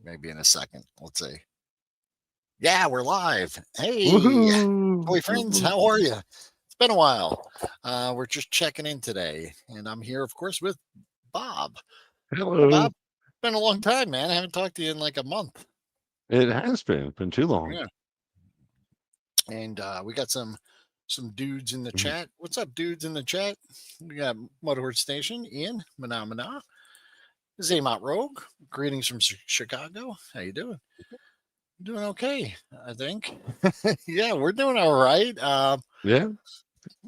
maybe in a second. Let's see. Yeah, we're live. Hey, Woohoo! toy friends, how are you? It's been a while. We're just checking in today, and I'm here, of course, with Bob. Hi, Hello. Bob. Been a long time, man. I haven't talked to you in like a month. It has been too long. Yeah, and we got some dudes in the Mhm. chat. What's up, dudes in the chat? We got Motorhorde Station, Ian, Mana, Zaymont Rogue. Greetings from Chicago. How you doing? Doing okay, I think. Yeah, we're doing all right. Yeah,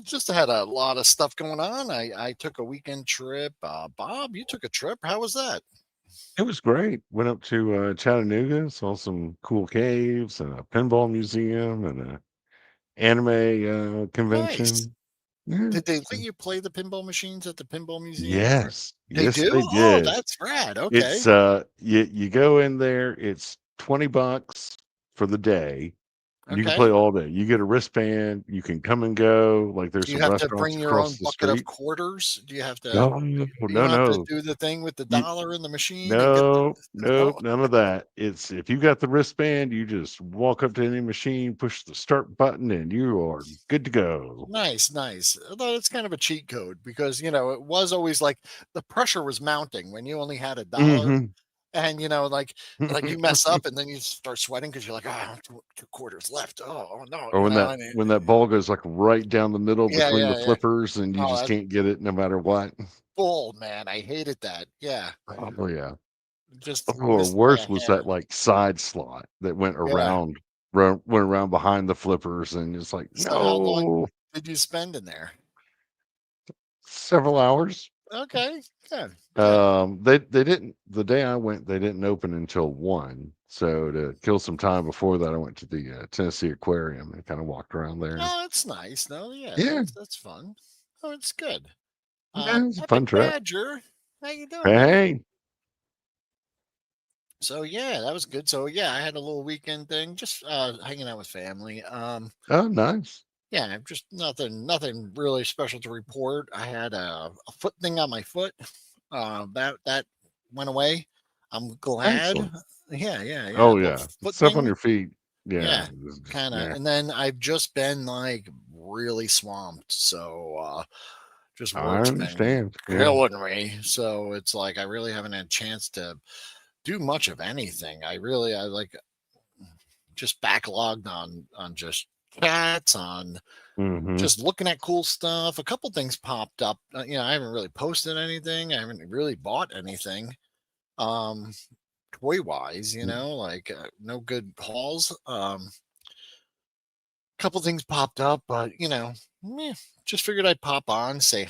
Just had a lot of stuff going on. I took a weekend trip. Bob, you took a trip. How was that? it was great. Went up to Chattanooga, saw some cool caves, and a pinball museum, and a anime Nice. convention. Yeah. Did they let you play the pinball machines at the pinball museum? Or Yes, they yes, do? they Oh, did. that's rad. Okay. It's you go in there. It's $20 for the day. You can play Okay. all day. You get a wristband. You can come and go. Like there's Do you some have to restaurants bring your across own the bucket of street. quarters? Do you have to? No, You no, don't have to no. do the thing with the You dollar in the machine and get the. No, No. nope, none of that. It's if you got the wristband, you just walk up to any machine, push the start button, and you are good to go. Nice, nice. Although it's kind of a cheat code because it was always like the pressure was mounting when you only had a dollar. Hmm. And like you mess up and then you start sweating because you're like, oh, two quarters left. Oh no, Or when that ball goes like right down the middle yeah, between the yeah, yeah. flippers, and you Oh, just that's can't get it no matter what. bull, man. I hated that. Yeah, Oh yeah. just Or missed by a worse was hair. that like side slot that went Yeah. around, went around behind the flippers, and it's like So how long no, did you spend in there? several hours. Okay, good, good. They didn't the day I went, they didn't open until 1. So to kill some time before that, I went to the Tennessee Aquarium and kind of walked around there. Oh, that's nice. No, yeah, Yeah, that's fun. Oh, it's good. yeah, it was a fun Epic trip. Badger, how you doing, man? Hey, So yeah, that was good. So yeah, I had a little weekend thing, just hanging out with family. oh, nice. Yeah, just nothing really special to report. I had a foot thing on my foot. That went away. I'm glad. Excellent. Yeah. Oh Little yeah, foot stuff on thing. your feet. Yeah, Yeah, it's just, kind of. yeah. And then I've just been like really swamped. So just I work's been understand. Yeah. killing me. So it's like I really haven't had a chance to do much of anything. I like just backlogged on just chats on Hmm. just looking at cool stuff. A couple things popped up. I haven't really posted anything. I haven't really bought anything. Um, toy wise, like no good hauls. Couple things popped up, but just figured I'd pop on, say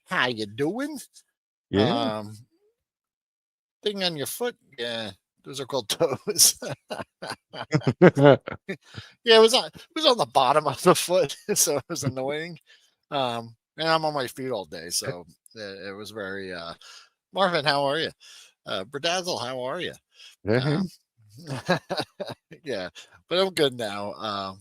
how you doing. Yeah. Um, thing on your foot, yeah. Those are called toes. Yeah, it was on the bottom of the foot, so it was annoying. And I'm on my feet all day, so it was very. Marvin, how are you? Berdazzle, how are you? Yeah. Um, yeah, but I'm good now.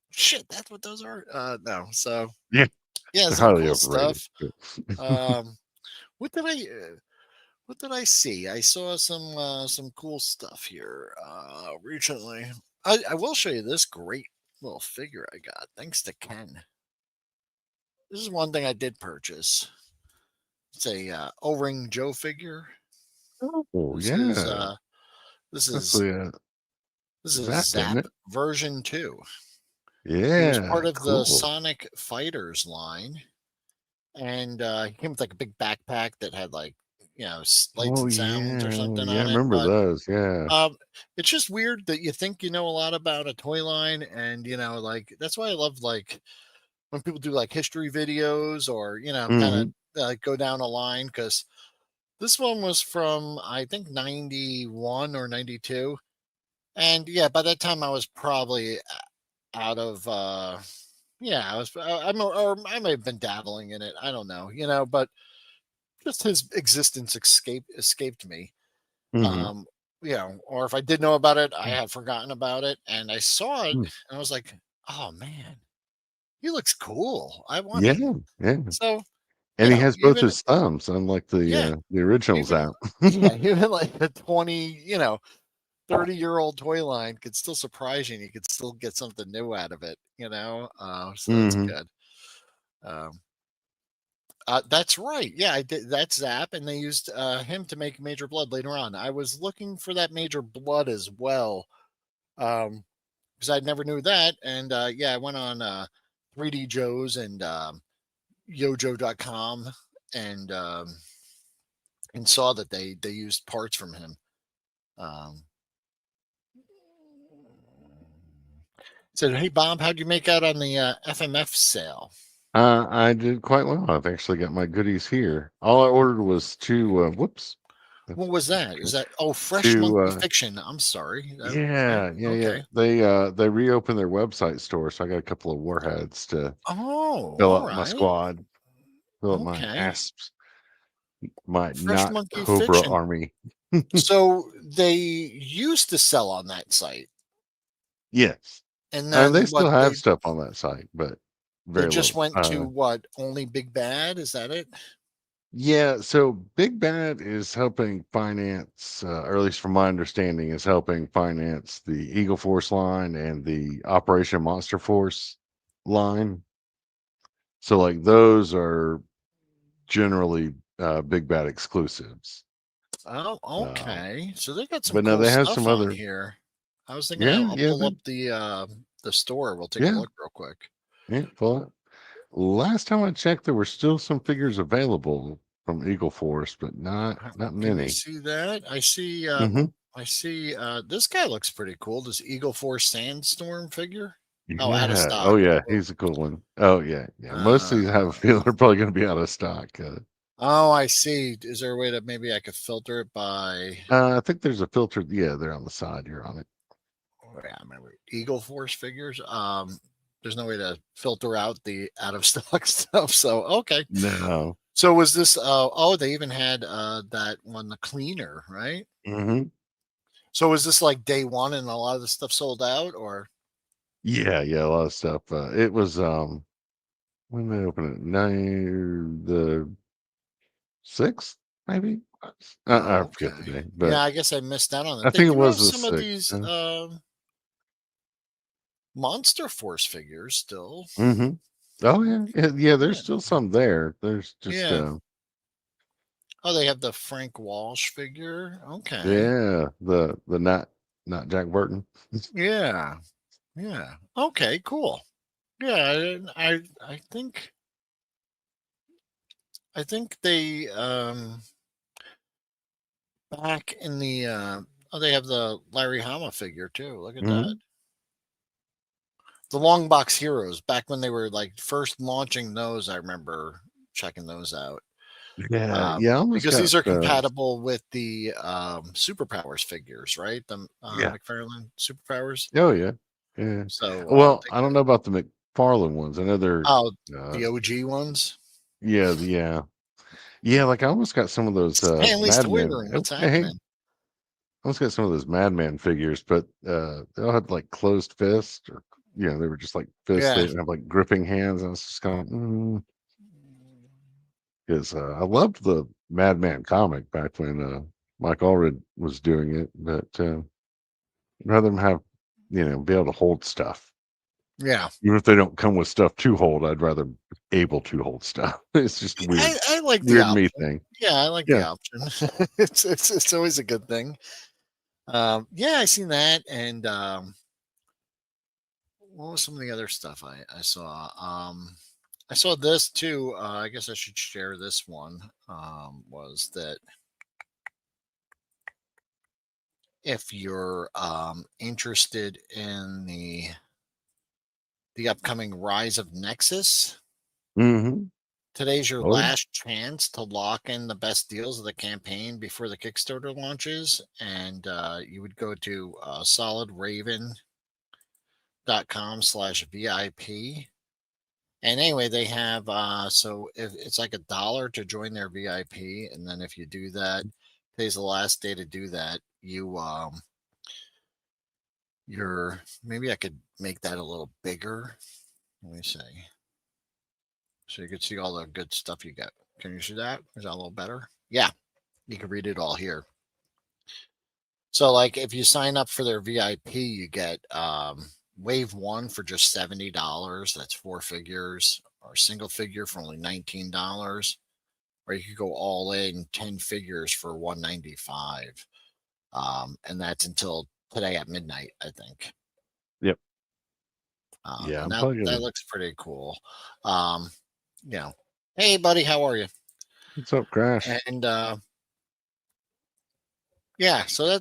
Shit, that's what those are. No, so Yeah. yeah, They're some highly cool overrated. stuff. Um, what did I? What did I see? I saw some cool stuff here recently. I will show you this great little figure I got thanks to Ken. This is one thing I did purchase. It's a O-ring Joe figure. Oh This is yeah. uh this That's is the this is Zap, isn't Zap it? version 2. He was part Yeah, of the cool. Sonic Fighters line, and he came with like a big backpack that had like lights Oh and sounds or yeah, something yeah, I on it. remember But those. Yeah. it's just weird that you think you know a lot about a toy line, and like that's why I love like when people do like history videos or kind of Hmm. go down a line because this one was from I think 91 or 92. And yeah, by that time I was probably out of yeah, or I may have been dabbling in it. I don't know, but just his existence escaped me. Hmm. Um, or if I did know about it, I had forgotten about it and I saw it Mm. and I was like, "Oh man, he looks cool. I want Yeah, him." yeah. So, And he has both even his thumbs, unlike yeah, the original even Zap. yeah, even like a 20, 30-year-old toy line could still surprise you, and you could still get something new out of it, so that's Hmm. good. Um, that's right. Yeah, I did. That's Zap, and they used him to make Major Blood later on. I was looking for that Major Blood as well, because I never knew that. And yeah, I went on 3D Joe's and Yojo.com and and saw that they used parts from him. Um, Said, "Hey Bob, how'd you make out on the FMF sale? I did quite well. I've actually got my goodies here. All I ordered was two. Whoops, What that's was not that? Is good. that Fresh Two. Monkey Fiction? I'm sorry. Right? Yeah, yeah, yeah. Okay. They reopened their website store, so I got a couple of warheads to Oh, fill all up my right. squad, fill up my Okay. asps, my Fresh not Monkey Cobra Fiction. army. So they used to sell on that site, Yes, and and they then what still have they stuff on that site, but they very just little. went to what, only Big Bad? Is that it? Yeah, so Big Bad is helping finance, or at least from my understanding, is helping finance the Eagle Force line and the Operation Monster Force line. So, like, those are generally Big Bad exclusives. Oh, Um, okay. So they got some but no, cool they have some stuff on other. here. I was thinking Yeah, I'll yeah, pull up the store. We'll take a yeah, look real quick. yeah. Well, last time I checked, there were still some figures available from Eagle Force, but not Can you many. see that? Hmm. I see this guy looks pretty cool. This Eagle Force Sandstorm figure. Oh, out of Yeah. Oh, stock. yeah. Oh, He's a cool one. Oh, yeah. Yeah. Most of these I have a uh, feeling are probably going to be out of stock. oh, I see. Is there a way that maybe I could filter it by I think there's a filter. Yeah, they're on the side. You're on it. oh, yeah, I remember Eagle Force figures? There's no way to filter out the out of stock stuff. So okay. No. So was this oh, they even had that one, the cleaner, right? Hmm. So was this like day one and a lot of the stuff sold out, or Yeah. Yeah. A lot of stuff. It was, when they open it? Nine, the 6th, maybe? I oh, forget the okay. day, Yeah, but I guess I missed out on I it. They think it do was have the some of 6th. these Monster Force figures still. Hmm. Oh, yeah. Yeah. Yeah. There's Yeah. still some there. There's just, Yeah. Oh, they have the Frank Walsh figure. Okay. yeah, the not Jack Burton. Yeah. Yeah. Okay, cool. Yeah, I think they back in the oh, they have the Larry Hama figure too. Look at that. Hmm. The long box heroes, back when they were like first launching those, I remember checking those out. Yeah, yeah, I almost Because got these are compatible with the superpowers figures, right? The yeah. McFarlane superpowers. Oh, yeah. Yeah. So Well, they I don't could know about the McFarlane ones. I know they're, oh, uh, the OG ones. yeah, yeah. Yeah, like, I almost got some of those, Stanley's Toy Madmen. Room. Oh, What's hey, I happening? almost got some of those Madman figures, but, they all had, like, closed fists or, they were just like fists. They Yeah. didn't have, like, gripping hands. I was just going, 'cause, I loved the Madman comic back when, Mike Allred was doing it, but, I'd rather them have, be able to hold stuff. Yeah. Even if they don't come with stuff to hold, I'd rather able to hold stuff. It's just weird. I like the Weird me option. thing. Yeah, I like the Yeah. option. It's always a good thing. Yeah, I seen that, and what was some of the other stuff I saw? I saw this too. I guess I should share this one. Was that if you're interested in the upcoming Rise of Nexus, Mhm. today's your Oh, yeah. last chance to lock in the best deals of the campaign before the Kickstarter launches, and you would go to solidraven.com/VIP. And anyway, they have so if it's like $1 to join their VIP, and then if you do that, today's the last day to do that. You're maybe I could make that a little bigger. Let me see, so you can see all the good stuff you get. Can you see that? Is that a little better? Yeah, you can read it all here. So like if you sign up for their VIP, you get wave one for just $70. That's four figures, or single figure for only $19. Or you could go all in 10 figures for 195. And that's until today at midnight, I think. Yep. Yeah, And I'm that probably that gonna. looks pretty cool. Um, you know, hey buddy, how are you? What's up, Crash? And yeah, so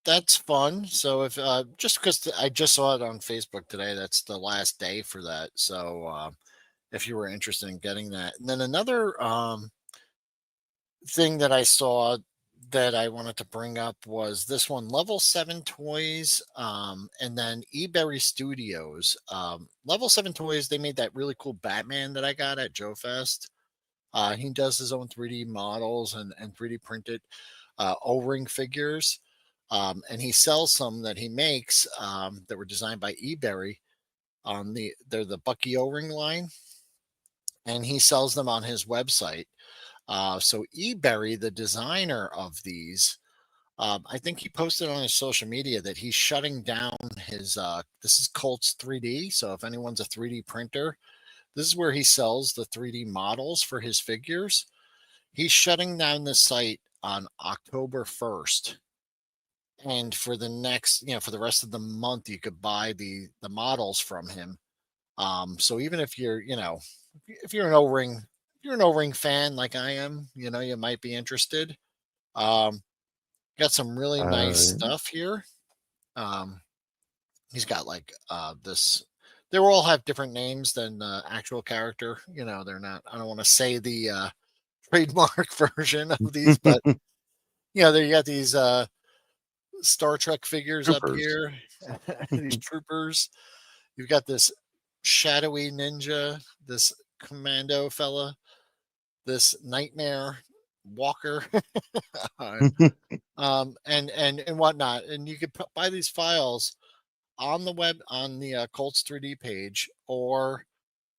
that's fun. So if just because I just saw it on Facebook today, that's the last day for that. So if you were interested in getting that, and then another thing that I saw that I wanted to bring up was this one, Level 7 Toys, and then eBerry Studios. Level 7 Toys, they made that really cool Batman that I got at Joe Fest. He does his own 3D models and 3D printed O-ring figures. And he sells some that he makes that were designed by eBerry. They're the Bucky O-ring line, and he sells them on his website. So eBerry, the designer of these, I think he posted on his social media that he's shutting down his. This is Colts 3D. So if anyone's a 3D printer, this is where he sells the 3D models for his figures. He's shutting down the site on October 1st. And for the next, for the rest of the month, you could buy the models from him. So even if you're, if you're an O-ring, if you're an O-ring fan like I am, you might be interested. Um, got some really nice Uh, stuff here. Um, he's got like this. They all have different names than the actual character. They're not. I don't want to say the trademark version of these, but there you got these Star Trek figures up Troopers. here. These troopers. You've got this shadowy ninja, this commando fella, this nightmare walker, and whatnot. And you could buy these files on the web on the Colts 3D page, or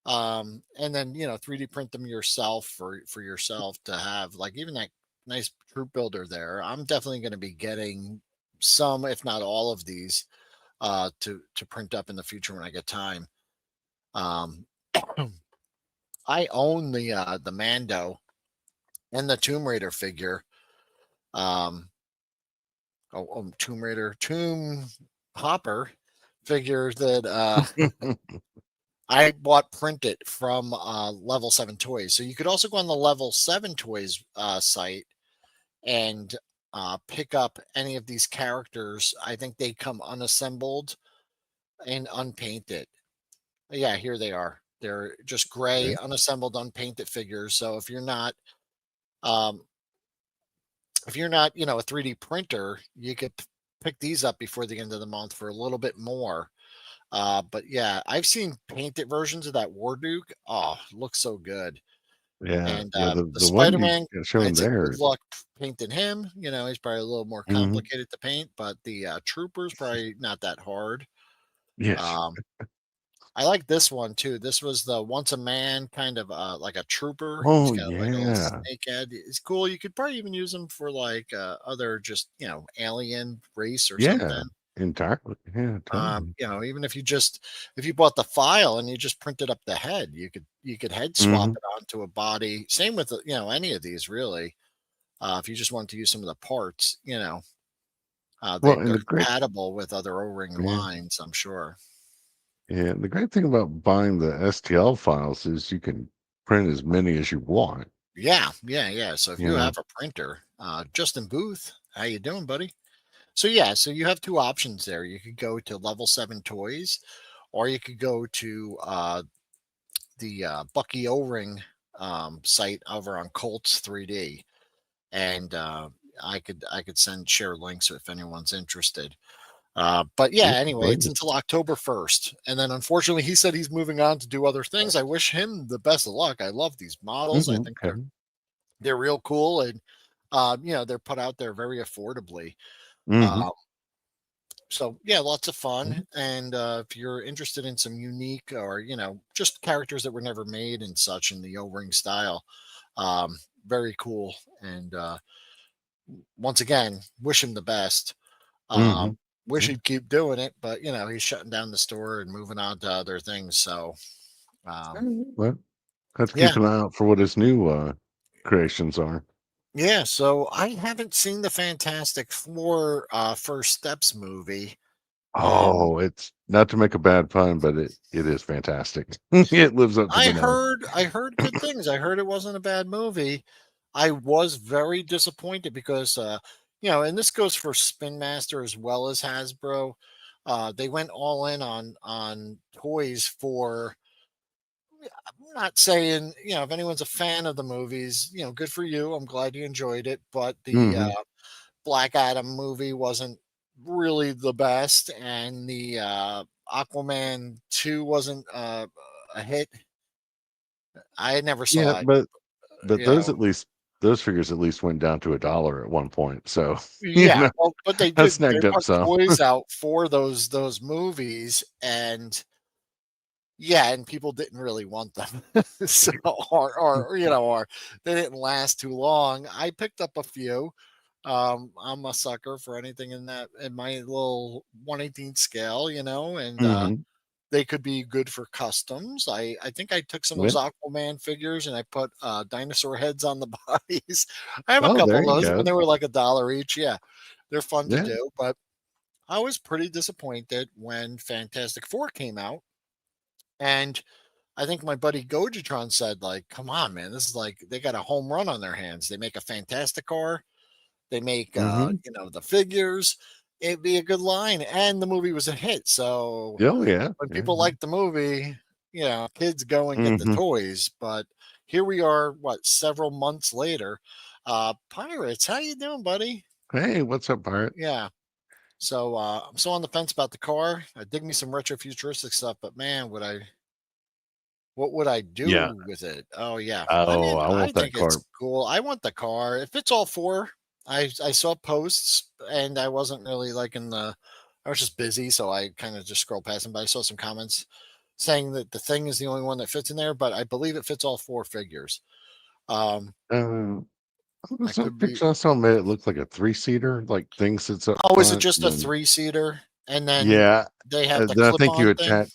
and then 3D print them yourself for yourself to have like even that nice troop builder there. I'm definitely going to be getting some, if not all of these, to print up in the future when I get time. Um, I own the Mando and the Tomb Raider figure. Um, Tomb Raider, Tomb Hopper figure that I bought printed from Level 7 Toys. So you could also go on the Level 7 Toys site and pick up any of these characters. I think they come unassembled and unpainted. Yeah, here they are. They're just gray, Okay. unassembled, unpainted figures. So um, if you're not, a 3D printer, you could pick these up before the end of the month for a little bit more. But yeah, I've seen painted versions of that War Duke. Oh, looks so good. Yeah, And yeah. the The one you Spider-Man, got showing I'd say good there. luck painting him. He's probably a little more Mhm. complicated to paint, but the Troopers probably not that hard. Yes. Um, I like this one too. This was the once a man kind of like a trooper. He's Oh got like a little yeah. snake head. It's cool. You could probably even use him for like other just alien race or Yeah. something. Entirely. Yeah. Totally. Even if you bought the file and you just printed up the head, you could head swap Hmm. it onto a body. Same with any of these really. If you just want to use some of the parts, Well, and they're the great. compatible with other O-ring Yeah. lines, I'm sure. Yeah. The great thing about buying the STL files is you can print as many as you want. Yeah, yeah, yeah. So if You you know. have a printer, Justin Booth, how you doing, buddy? So yeah, so you have two options there. You could go to Level 7 Toys, or you could go to the Bucky O-ring site over on Colts 3D, and I could share links if anyone's interested. But yeah, Yeah. anyway, it's Please. until October 1st, and then unfortunately, he said he's moving on to do other things. I wish him the best of luck. I love these models. I think Okay. they're real cool, and they're put out there very affordably. Hmm. Uh, so yeah, lots of fun. And if you're interested in some unique or just characters that were never made and such in the O-ring style, very cool. And once again, wish him the best. Hmm. Wish he'd keep doing it, but he's shutting down the store and moving on to other things. So, um, Well, have to yeah, keep an eye out for what his new creations are. yeah. So I haven't seen the Fantastic Four First Steps movie, and Oh, it's not to make a bad pun, but it is fantastic. It lives up to I the name. heard I heard good things. I heard it wasn't a bad movie. I was very disappointed because and this goes for Spin Master as well as Hasbro. They went all in on toys for. I'm not saying if anyone's a fan of the movies, good for you. I'm glad you enjoyed it, but the Hmm. Black Adam movie wasn't really the best, and the Aquaman 2 wasn't a hit. I never Yeah, saw it. but You know, those figures at least went down to $1 at one point. So yeah, well, but I they snagged up put some. toys out for those movies, and yeah, and people didn't really want them. So, or they didn't last too long. I picked up a few. I'm a sucker for anything in my little 1/18 scale, and Hmm. they could be good for customs. I think I took some of Yeah. those Aquaman figures and I put dinosaur heads on the bodies. I have a Oh, there couple you of those when go. they were like $1 each. Yeah, they're fun to Yeah. do, but I was pretty disappointed when Fantastic Four came out. And I think my buddy Gojatron said, like, come on, man, this is like they got a home run on their hands. They make a fantastic car, they make Hmm. the figures. It'd be a good line. And the movie was a hit. So Oh, yeah. when Yeah. people like the movie, kids go and get the Hmm. toys. But here we are, what, several months later. Pirates, how you doing, buddy? Hey, what's up, Pirate? Yeah. So I'm so on the fence about the car. I dig me some retro futuristic stuff, but man, what would I Yeah. do with it? Oh yeah. I Oh, mean, I I want that think it's car. cool. I want the car. It fits all four. I saw posts and I wasn't really like in the I was just busy, so I kind of just scrolled past them, but I saw some comments saying that the thing is the only one that fits in there, but I believe it fits all four figures. Um Uh, I some could be pictures I saw made it look like a three-seater, like thing sits up Oh, is it front. just And a then, three-seater and then yeah, they have the then I think you clip-on thing? attach.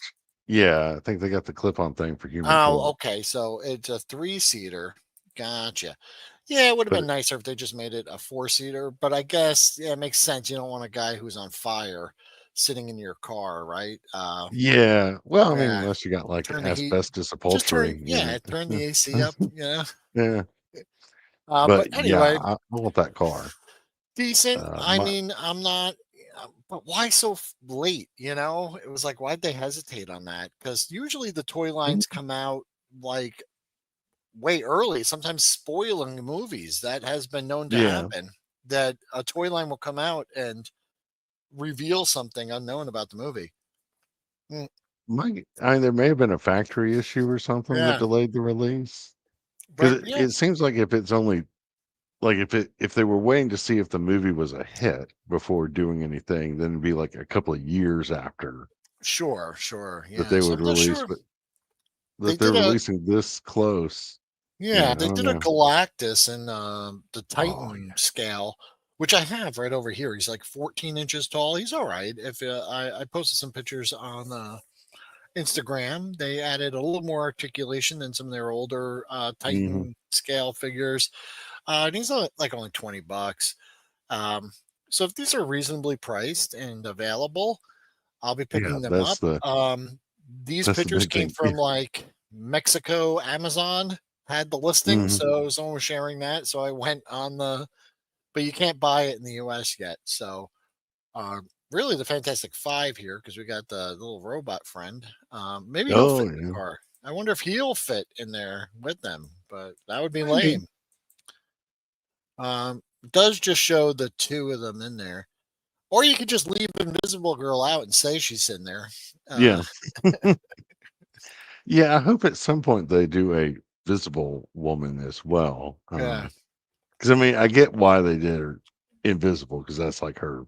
Yeah, I think they got the clip-on thing for human Oh, pulling. okay. So it's a three-seater. Gotcha. Yeah, it would have But been nicer if they just made it a four-seater, but I guess yeah, it makes sense. You don't want a guy who's on fire sitting in your car, right? yeah, well, I mean, Yeah. unless you got like Turn the heat. asbestos upholstery, Turn the AC up. Yeah. yeah. But But yeah, anyway, I want that car. decent. I My mean, I'm not. But why so late? It was like, why'd they hesitate on that? Because usually the toy lines come out like way early, sometimes spoiling movies. That has been known to yeah, happen. That a toy line will come out and reveal something unknown about the movie. Mm, I mean, there may have been a factory issue or something that yeah, delayed the release. but Because yeah, it seems like if it's only like if they were waiting to see if the movie was a hit before doing anything, then it'd be like a couple of years after sure, sure, that yeah. they So would I'm not release, sure but they that they're did a releasing this close. yeah Yeah, I they don't did a know. Galactus in the Oh Titan scale, which I have right over here. He's like 14 inches tall. He's all right. If I posted some pictures on Instagram. They added a little more articulation than some of their older yeah. Hmm. Titan scale figures. And he's like only $20. Um, so if these are reasonably priced and available, I'll be Yeah, picking them up. These that's the pictures big came thing. Yeah. from like Mexico. Amazon had the listing, Hmm. so someone was sharing that. So I went on but you can't buy it in the U.S. yet. So really, the Fantastic Five here because we got the little robot friend. Maybe he'll Oh fit in yeah. the car. I wonder if he'll fit in there with them, but that would be Maybe. lame. Does just show the two of them in there, or you could just leave Invisible Girl out and say she's in there. Uh, Yeah. Yeah, I hope at some point they do a visible woman as well. yeah, Because I mean, I get why they did her invisible because that's like her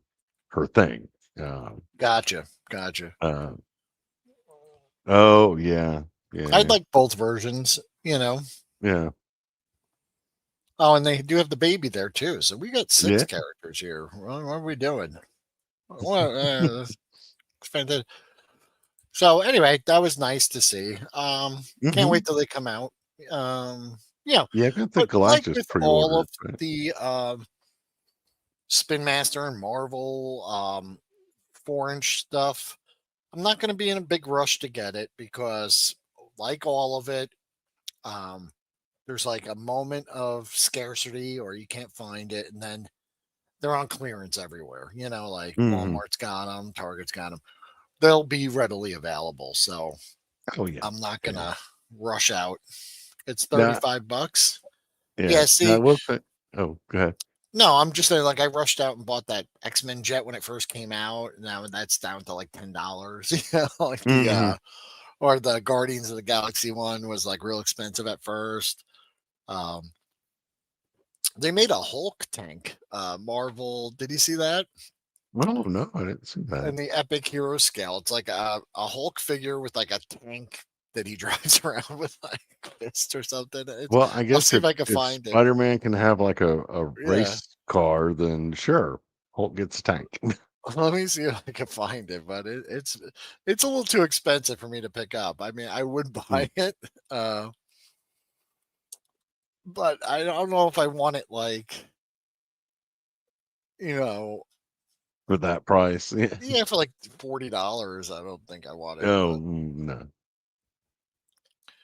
thing. Um, gotcha, gotcha. uh, oh yeah, I'd yeah, like both versions. yeah, Oh, and they do have the baby there too, so we got six yeah. characters here. What are we doing? Well, it's fantastic. So anyway, that was nice to see. Can't Hmm. wait till they come out. Um, yeah, Yeah, I got the but like Galactus with all pre-ordered. of But the Spin Master and Marvel 4-inch stuff, I'm not going to be in a big rush to get it because, like all of it, um, there's like a moment of scarcity or you can't find it, and then they're on clearance everywhere. Like mhm. Walmart's got them, Target's got them. They'll be readily available, so Oh yeah, I'm not yeah. gonna rush out. It's Now, $35. yeah. Yeah, Now I see, will say. Oh, go ahead. no, I'm just saying, like, I rushed out and bought that X-Men jet when it first came out. Now that's down to like $10. Like Hmm. or the Guardians of the Galaxy one was like real expensive at first. Um, they made a Hulk tank. Marvel, did you see that? Oh no, I didn't see that. In the Epic Hero scale, it's like a Hulk figure with like a tank that he drives around with like fist or something. Well, I I'll guess see if I can if find it. Spider-Man can have like a Yeah. race car, then sure, Hulk gets a tank. Let me see if I can find it, but it's a little too expensive for me to pick up. I mean, I would Mm, buy it, uh, but I don't know if I want it like you know, for that price. Yeah. yeah, for like $40. I don't think I want it, Oh but no. Of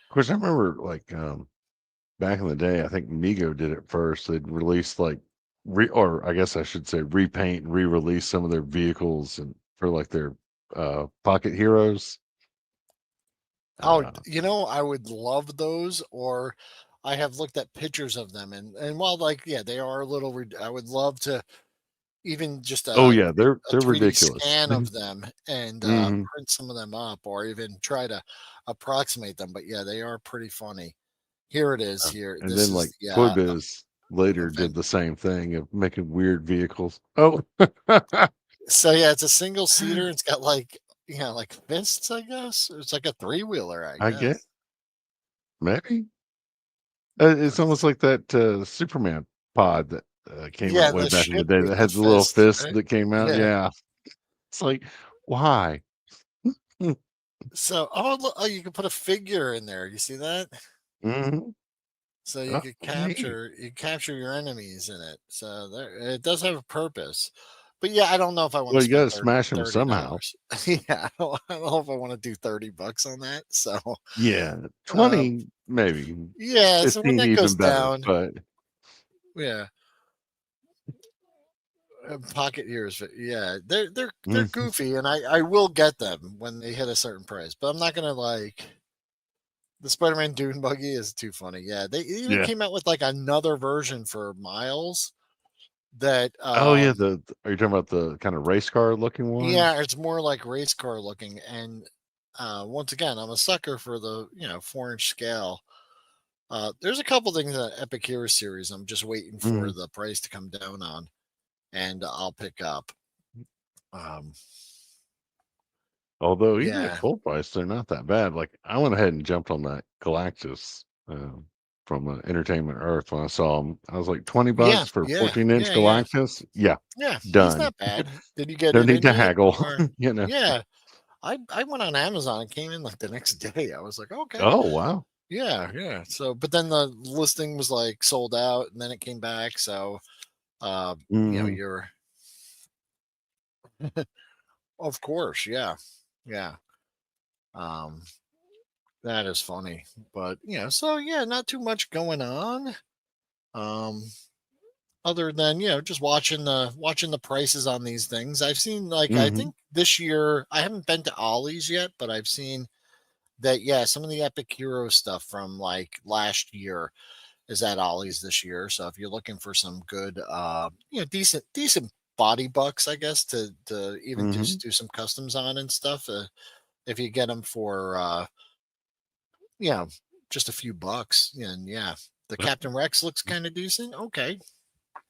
course, I remember like back in the day. I think Mego did it first. They'd release like or I guess I should say repaint and re-release some of their vehicles and for like their pocket heroes. oh, Uh, I would love those. Or I have looked at pictures of them, and while like yeah, they are a little. I would love to even just oh yeah, get a they're 3D ridiculous. scan of them and Hmm. print some of them up, or even try to approximate them. But yeah, they are pretty funny. Here it is. Here, And this then is like the Toy Biz later event. did the same thing of making weird vehicles. Oh, So yeah, it's a single seater. It's got like like fists, I guess. It's like a three-wheeler, I I get guess. maybe. It's almost Let's- like that Superman pod that came out Yeah, way the back in the ship day with that the had the little fists, fist right? that came out. Yeah. Yeah, it's like why? So, you can put a figure in there. You see that? Hmm. So you Oh, could neat. capture your enemies in it. So there, it does have a purpose. But yeah, I don't know if I want Well, to you got spend to smash them thirty somehow. dollars. Yeah, I don't know if I want to do $30 on that. So, Yeah, um, 20 maybe, yeah. So when 15 that goes even better. down, But yeah, pocket ears. Yeah, they're mhm. goofy, and I will get them when they hit a certain price. But I'm not gonna like the Spider-Man Dune buggy is too funny. Yeah, they even Yeah. came out with like another version for Miles that Oh yeah, are you talking about the kind of race car looking one? yeah, it's more like race car looking. And once again, I'm a sucker for the 4-inch scale. There's a couple things in the Epic Hero series I'm just waiting for Mhm. the price to come down on, and I'll pick up. Um, Although even at yeah, full price, they're not that bad. Like I went ahead and jumped on that Galactus from Entertainment Earth when I saw him. I was like yeah, $20 for yeah, 14-inch yeah, yeah, Galactus. Yeah, yeah. He's done. not bad. Did you get Don't it need in to yet? haggle. Or you know. yeah, I went on Amazon. It came in like the next day. I was like, okay, Oh wow. yeah, yeah. So, but then the listing was like sold out, and then it came back. So, Hmm. you're of course, yeah, yeah. Um, that is funny, but so yeah, not too much going on. Um, other than just watching the prices on these things. I've seen like I Hmm. think this year I haven't been to Ollie's yet, but I've seen that yeah, some of the Epic Hero stuff from like last year is at Ollie's this year. So if you're looking for some good, decent body bucks, I guess to even Hmm. do some customs on and stuff. If you get them for you know just a few bucks, and yeah, the Captain Rex looks kind of decent. Okay,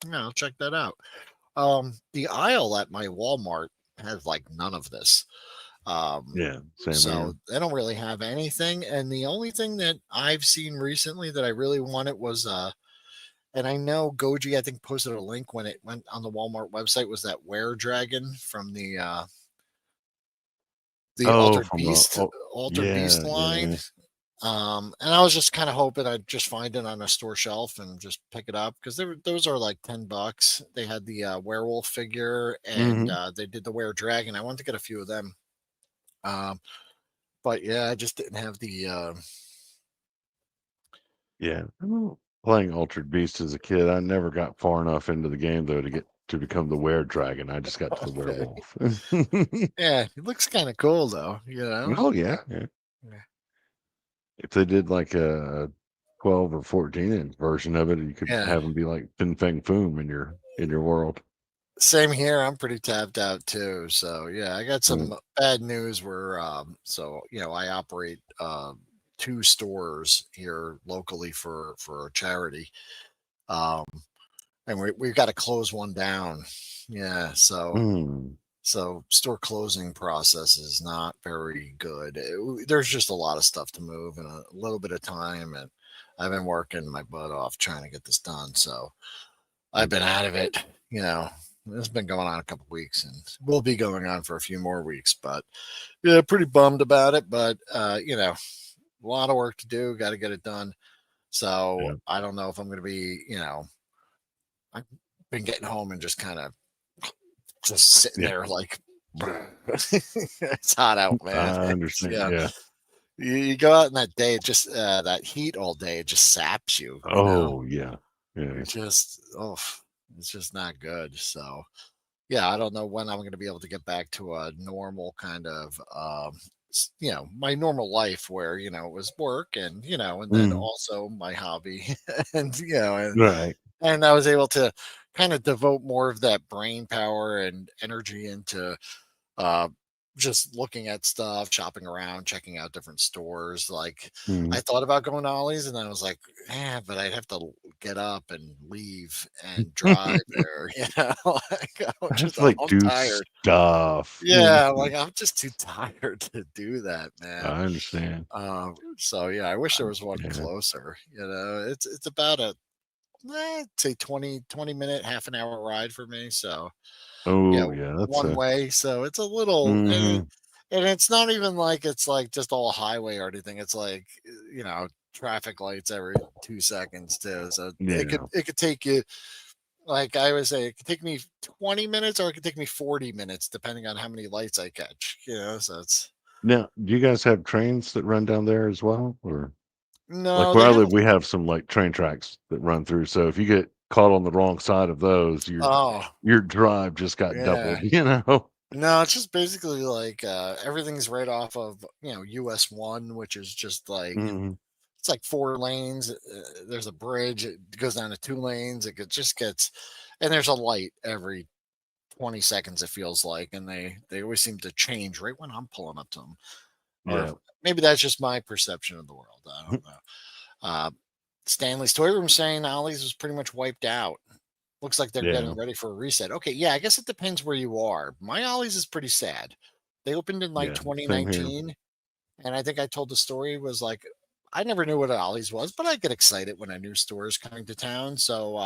yeah, I'll check that out. The aisle at my Walmart has like none of this. Um, Yeah, same so here. they don't really have anything. And the only thing that I've seen recently that I really wanted was And I know Goji, I think, posted a link when it went on the Walmart website, was that Were Dragon from the Oh, from the oh, Altered Beast yeah, line. yeah. And I was just kind of hoping I'd just find it on a store shelf and just pick it up because those are like $10. They had the werewolf figure and Mhm. they did the Were Dragon. I wanted to get a few of them. Um, but yeah, I just didn't have the Yeah. I remember playing Altered Beast as a kid. I never got far enough into the game though to get to become the Were Dragon. I just got to the okay. werewolf. Yeah, it looks kind of cool though, you know. Oh yeah, yeah. Yeah. If they did like a 12 or 14-inch version of it, you could Yeah. have them be like Fin Fang Foom in your world. Same here. I'm pretty tapped out too. So yeah, I got Mm. some bad news where so I operate two stores here locally for a charity. Um and we've got to close one down. Yeah, Mm. so store closing process is not very good. There's just a lot of stuff to move in a little bit of time, and I've been working my butt off trying to get this done. So I've been out of it. You know, it's been going on a couple weeks, and will be going on for a few more weeks. But yeah, pretty bummed about it. But a lot of work to do. Got to get it done. So Yeah. I don't know if I'm going to be. I've been getting home and just kind of just sitting Yeah. there like it's hot out, man. I understand. Yeah, Yeah. you go out in that day, it just that heat all day, it just saps you. Oh yeah. Yeah. It just it's just not good. So yeah, I don't know when I'm going to be able to get back to a normal kind of my normal life where it was work and and then Mhm. also my hobby and Right. and I was able to kind of devote more of that brain power and energy into uh, just looking at stuff, shopping around, checking out different stores. Like Mhm. I thought about going to Ollie's, and then I was like, "Yeah, but I'd have to get up and leave and drive there." Like Have to I'm like do tired. stuff. Yeah. Yeah, like I'm just too tired to do that, man. I understand. So yeah, I wish there was one Yeah. closer. It's about a say 20 minute, half an hour ride for me. So yeah, Oh yeah. That's one a way, so it's a little mhm. and it's not even like it's like just all highway or anything. It's like, traffic lights every 2 seconds too. So Yeah. it could take you like I would say it could take me 20 minutes or it could take me 40 minutes depending on how many lights I catch. So it's Now, do you guys have trains that run down there as well? Or like no, where they I have live, we have some like train tracks that run through. So if you get caught on the wrong side of those, oh, your drive just got yeah. doubled, you know? No, it's just basically like everything's right off of, US 1, which is just like Mhm. it's like 4 lanes. There's a bridge. It goes down to 2 lanes. Just gets, and there's a light every 20 seconds. It feels like, and they always seem to change right when I'm pulling up to them. Or Yeah. maybe that's just my perception of the world. I don't know. Uh, Stanley's Toy Room saying Ollie's was pretty much wiped out. Looks like they're getting Yeah. ready for a reset. Okay, yeah, I guess it depends where you are. My Ollie's is pretty sad. They opened in like Yeah. Same here. 2019. And I think I told the story was like, I never knew what an Ollie's was, but I get excited when a new store is coming to town. So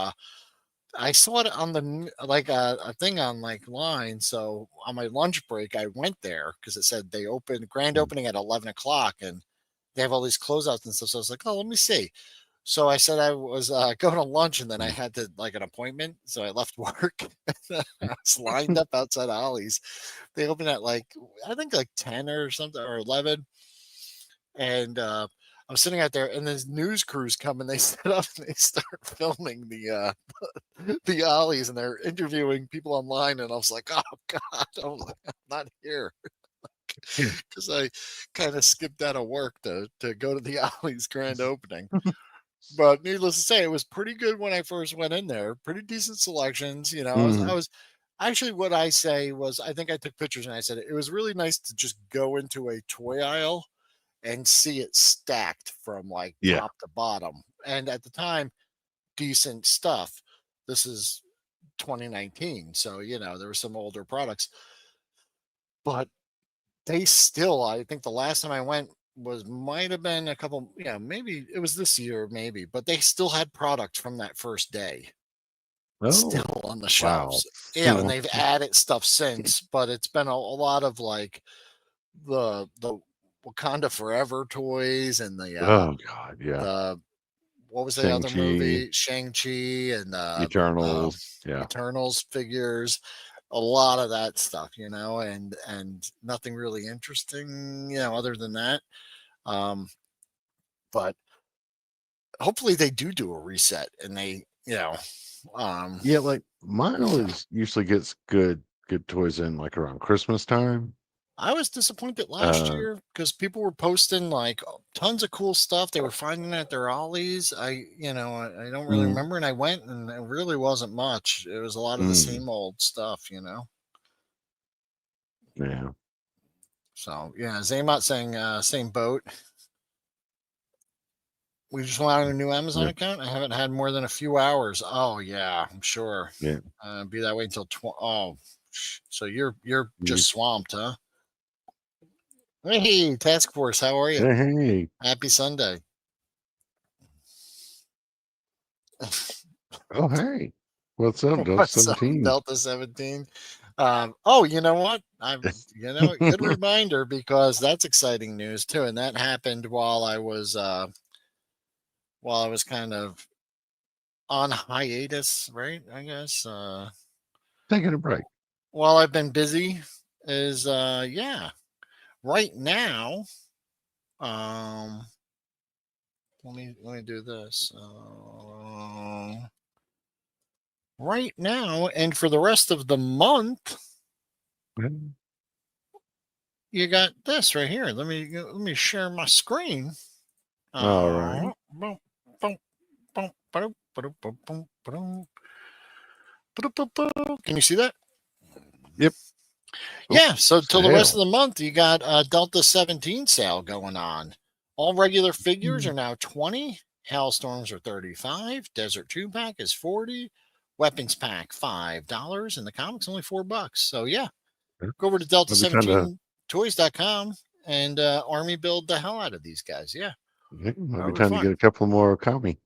I saw it on like a thing on like line. So on my lunch break, I went there because it said they opened grand Mm. opening at 11 o'clock, and they have all these closeouts and stuff. So I was like, oh, let me see. So I said I was going to lunch, and then I Mm. had to like an appointment. So I left work. I was lined up outside Ollie's. They opened at like I think like 10 or something or 11, and I'm sitting out there, and this news crews come and they set up and they start filming the Ollies, and they're interviewing people online, and I was like, oh god, I was like, I'm not here because I kind of skipped out of work to go to the Ollie's grand opening. But needless to say, it was pretty good when I first went in there. Pretty decent selections. I Mhm. was actually what I say was I think I took pictures and I said it was really nice to just go into a toy aisle and see it stacked from like Yeah. top to bottom. And at the time, decent stuff. This is 2019. So, there were some older products, but they still, I think the last time I went was might have been a couple, yeah, maybe it was this year, maybe, but they still had product from that first day Oh, still on the wow. shelves. Yeah, and they've added stuff since, but it's been a lot of like the Wakanda Forever toys and Oh God, yeah. the what was the other Shang-Chi, movie? Shang-Chi and Eternals, yeah. Eternals figures. A lot of that stuff, and nothing really interesting, other than that. Um, but hopefully they do a reset and they, um, Yeah, like mine always usually gets good toys in like around Christmas time. I was disappointed last Uh, year because people were posting like tons of cool stuff they were finding at their ollies. I don't really mm, remember, and I went, and it really wasn't much. It was a lot of the mm, same old stuff. yeah, So yeah, Zaymot saying same boat. We just went out a new Amazon yeah, account. I haven't had more than a few hours. Oh yeah, I'm sure. yeah. Be that way until oh, so you're You, just swamped, huh? Hey, task force, how are you? hey, hey. Happy Sunday. Oh, hey. What's up, Delta What's up, 17? Delta 17? Oh, you know what? Good reminder because that's exciting news too, and that happened while I was kind of on hiatus, right? I guess Taking a break. while I've been busy is yeah. Right now, um, let me do this. Right now, and for the rest of the month, Mhm. you got this right here. Let me share my screen. All right. Boom, boom, boom, ba-dum, ba-dum, boom, boom, ba-dum, ba-dum, ba-dum. Can you see that? Yep. Oh, Yeah. So till the rest of sale. the month, you got a Delta 17 sale going on. All regular figures Mm, are now 20. Hailstorms are 35. Desert 2 pack is 40. Weapons pack $5, and the comics only $4. So yeah, okay. go over to I'll be trying to, delta17toys.com and army build the hell out of these guys. Yeah, yeah, I'll be that'll be trying to fun. get a couple more copy.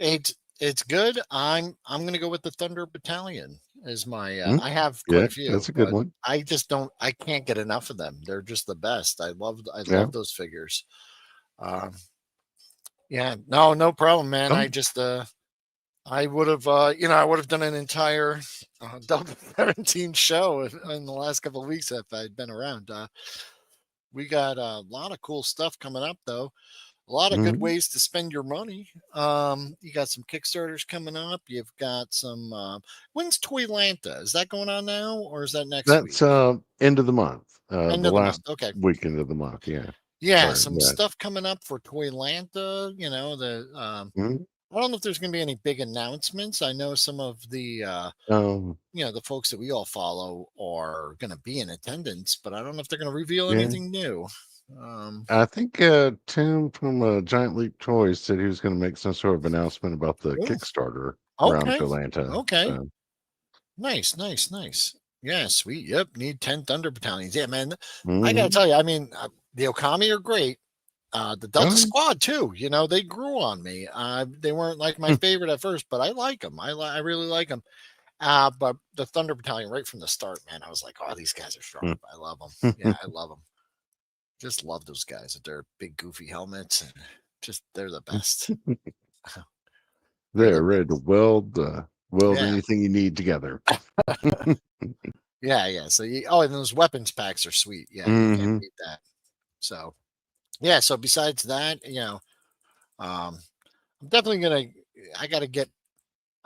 It's good. I'm gonna go with the Thunder Battalion as my. Mm, I have quite yeah, a few, that's a good but one. I just don't. I can't get enough of them. They're just the best. I Yeah. love those figures. Um, yeah, no problem, man. Oh, I would have, I would have done an entire Delta 17 show in the last couple of weeks if I'd been around. We got a lot of cool stuff coming up, though. A lot of good mhm. ways to spend your money. You got some Kickstarters coming up. You've got some. When's Toylanta? Is that going on now, or is that next That's week? end of the month. End The of the last month. Okay. weekend of the month. Yeah. Yeah, Or some yeah. stuff coming up for Toylanta. Mhm. I don't know if there's going to be any big announcements. I know some of Um, the folks that we all follow are going to be in attendance, but I don't know if they're going to reveal yeah. anything new. Um, I think Tim from Giant Leap Toys said he was going to make some sort of announcement about the oh, Kickstarter around okay. Atlanta. Okay. So, Nice, nice, nice. Yeah, sweet. Yep, need 10 Thunder battalions. Yeah, man. I got to hmm tell you, I mean, the Okami are great. The Delta oh, Squad too. They grew on me. They weren't like my yeah. favorite at first, but I like them. I really like them. But the Thunder Battalion, right from the start, man, I was like, oh, these guys are strong. I love them. Yeah, I love them. Just love those guys with their big goofy helmets and just they're the best. They're the They're ready to best. weld Yeah, anything you need together. yeah, yeah. So and those weapons packs are sweet. Yeah, you can't hmm beat that. So yeah. So besides that, I'm definitely gonna. I gotta get.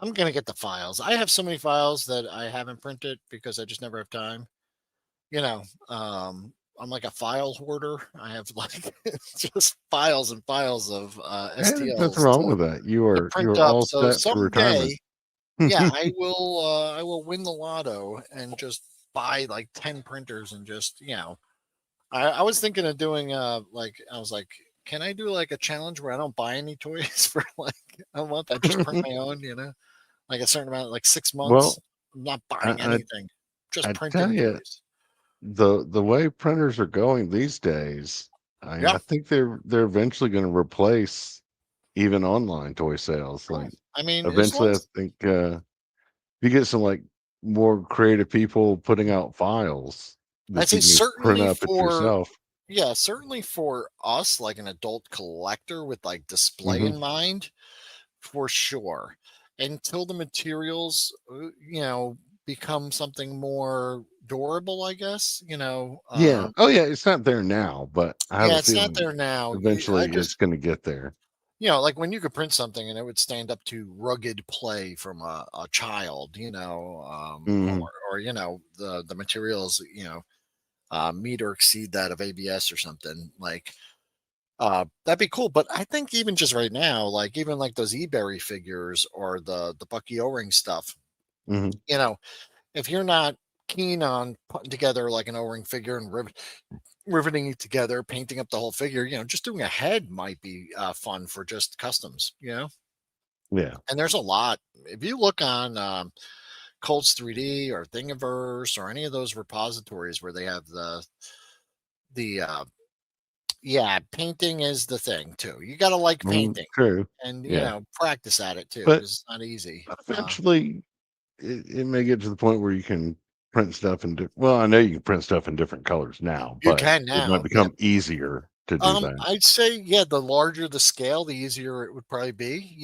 I'm gonna get the files. I have so many files that I haven't printed because I just never have time. You know, I'm like a file hoarder. I have like just files and files of And there's nothing STLs wrong to with that. You print are up. all So set for retirement. someday, yeah, I will win the lotto and just buy like 10 printers and just, I was thinking of doing like I was like, can I do like a challenge where I don't buy any toys for like a month? I just print my own, like a certain amount, like 6 months. Well, I'm not buying I, anything, just I tell printing you, toys. the way printers are going these days. Yeah. I think they're eventually going to replace even online toy sales. Cool. Like I mean, as long eventually, I as think you get some like more creative people putting out files I'd that you say can just print certainly up it for yourself. yeah, certainly for us, like an adult collector with like display Hmm. in mind, for sure. Until the materials, become something more durable, I guess. Yeah. Oh, yeah. It's not there now, but I have Yeah, a it's not feeling there now. I eventually it's just, going to get there. like when you could print something and it would stand up to rugged play from a child, Hmm. or the materials, meet or exceed that of ABS or something like. That'd be cool, but I think even just right now, like even like those eBerry figures or the Bucky O-ring stuff, Hmm. you know, if you're not keen on putting together like an O-ring figure and riveting it together, painting up the whole figure, just doing a head might be fun for just customs. Yeah. And there's a lot. If you look on Colts 3D or Thingiverse or any of those repositories where they have the yeah, painting is the thing too. You got to like painting True. and Yeah. practice at it too But because it's not easy. eventually it may get to the point where you can print stuff in, well, I know you can print stuff in different colors now, You but can it might now, yeah. become easier to do that. I'd say yeah, the larger the scale, the easier it would probably be.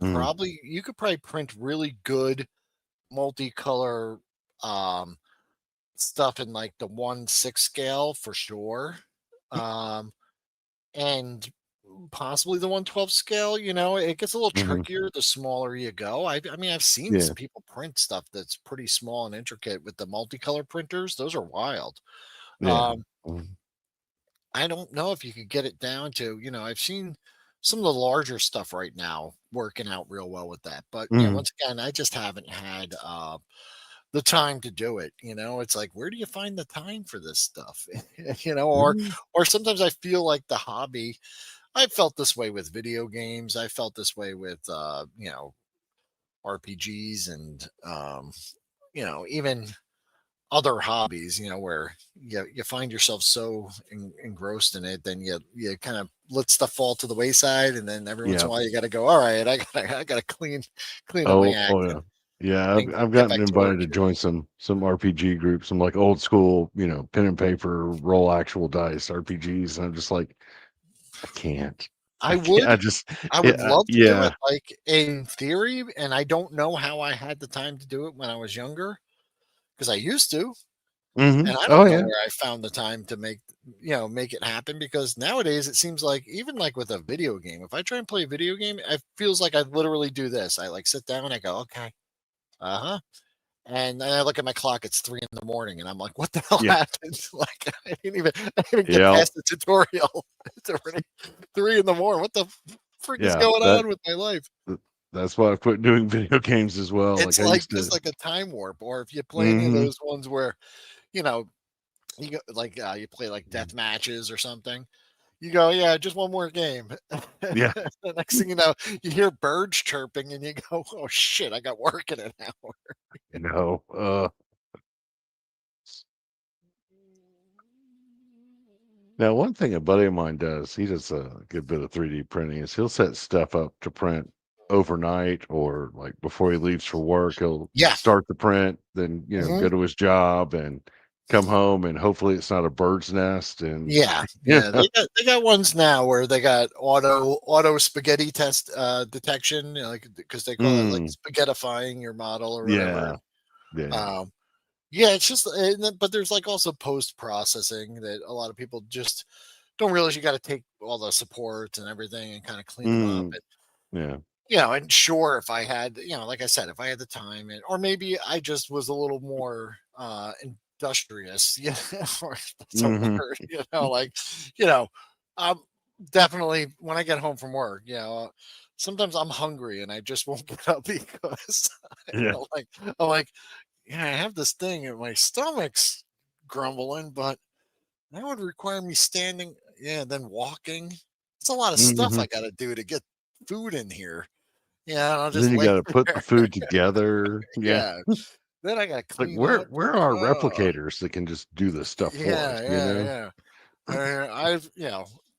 Mm, You could probably print really good multicolor um stuff in like the 1/6 scale for sure. Um and possibly the 1/12 scale. It gets a little mhm. trickier the smaller you go. I mean, I've seen Yeah. people print stuff that's pretty small and intricate with the multicolor printers. Those are wild. Yeah. Um, Mhm. I don't know if you could get it down to, I've seen some of the larger stuff right now working out real well with that. But Mhm. once again, I just haven't had the time to do it. It's like, where do you find the time for this stuff? Mhm. Or sometimes I feel like the hobby. I felt this way with video games. I felt this way with RPGs and even other hobbies, where you find yourself so engrossed in it, then you kind of let stuff fall to the wayside, and then every once in Yeah. a while you got to go, all right, I gotta clean up my Oh, act yeah. Yeah, and I've get gotten back to work invited to here. join some RPG groups, some like old school, pen and paper, roll actual dice RPGs, and I'm just like, I can't. I I can't. I would just I would love to do yeah. it like in theory, and I don't know how I had the time to do it when I was younger because I used to. Mhm. And I Oh, don't know yeah. where I found the time to make it happen because nowadays it seems like even like with a video game, if I try and play a video game, it feels like I literally do this. I like sit down and I go, okay, uh-huh. And then I look at my clock, it's 3 in the morning, and I'm like, what the hell Yeah. happened? Like I didn't even get Yeah. past the tutorial. It's already 3 in the morning. What the freak is Yeah. going on with my life? Th that's why I quit doing video games as well. It's Like I like used just to. like a time warp. Or if you play any of Mhm. those ones where, you know, you go like you play like death matches or something. You go, yeah, just one more game. Yeah. The next thing you know, you hear birds chirping, and you go, oh shit, I got work in an hour. No. Now, one thing a buddy of mine does, he does a good bit of 3D printing, is he'll set stuff up to print overnight or like before he leaves for work. He'll Yeah. start the print, then, Hmm. go to his job and come home, and hopefully it's not a bird's nest. And, Yeah. you Yeah. know, They got ones now where they got auto spaghetti test detection, like because they call it like mm, spaghettifying your model or whatever. yeah, yeah, Um, yeah, it's just, but there's like also post processing that a lot of people just don't realize you got to take all the supports and everything and kind of clean them up. mm, yeah, And sure, if I had, like I said, if I had the time, or maybe I just was a little more industrious, or if that's a hmm, word, like, you know, um, definitely when I get home from work, sometimes I'm hungry and I just won't get up because yeah, like, I'm like, yeah, I have this thing and my stomach's grumbling, but that would require me standing, yeah, then walking. It's a lot of stuff hmm. I got to do to get food in here. Yeah, and I'll just Then you lay got to put the there. food together. Yeah. Yeah. Then I gotta Like clean up. where are Oh, replicators that can just do this stuff for us, yeah, you yeah, know? yeah. I've,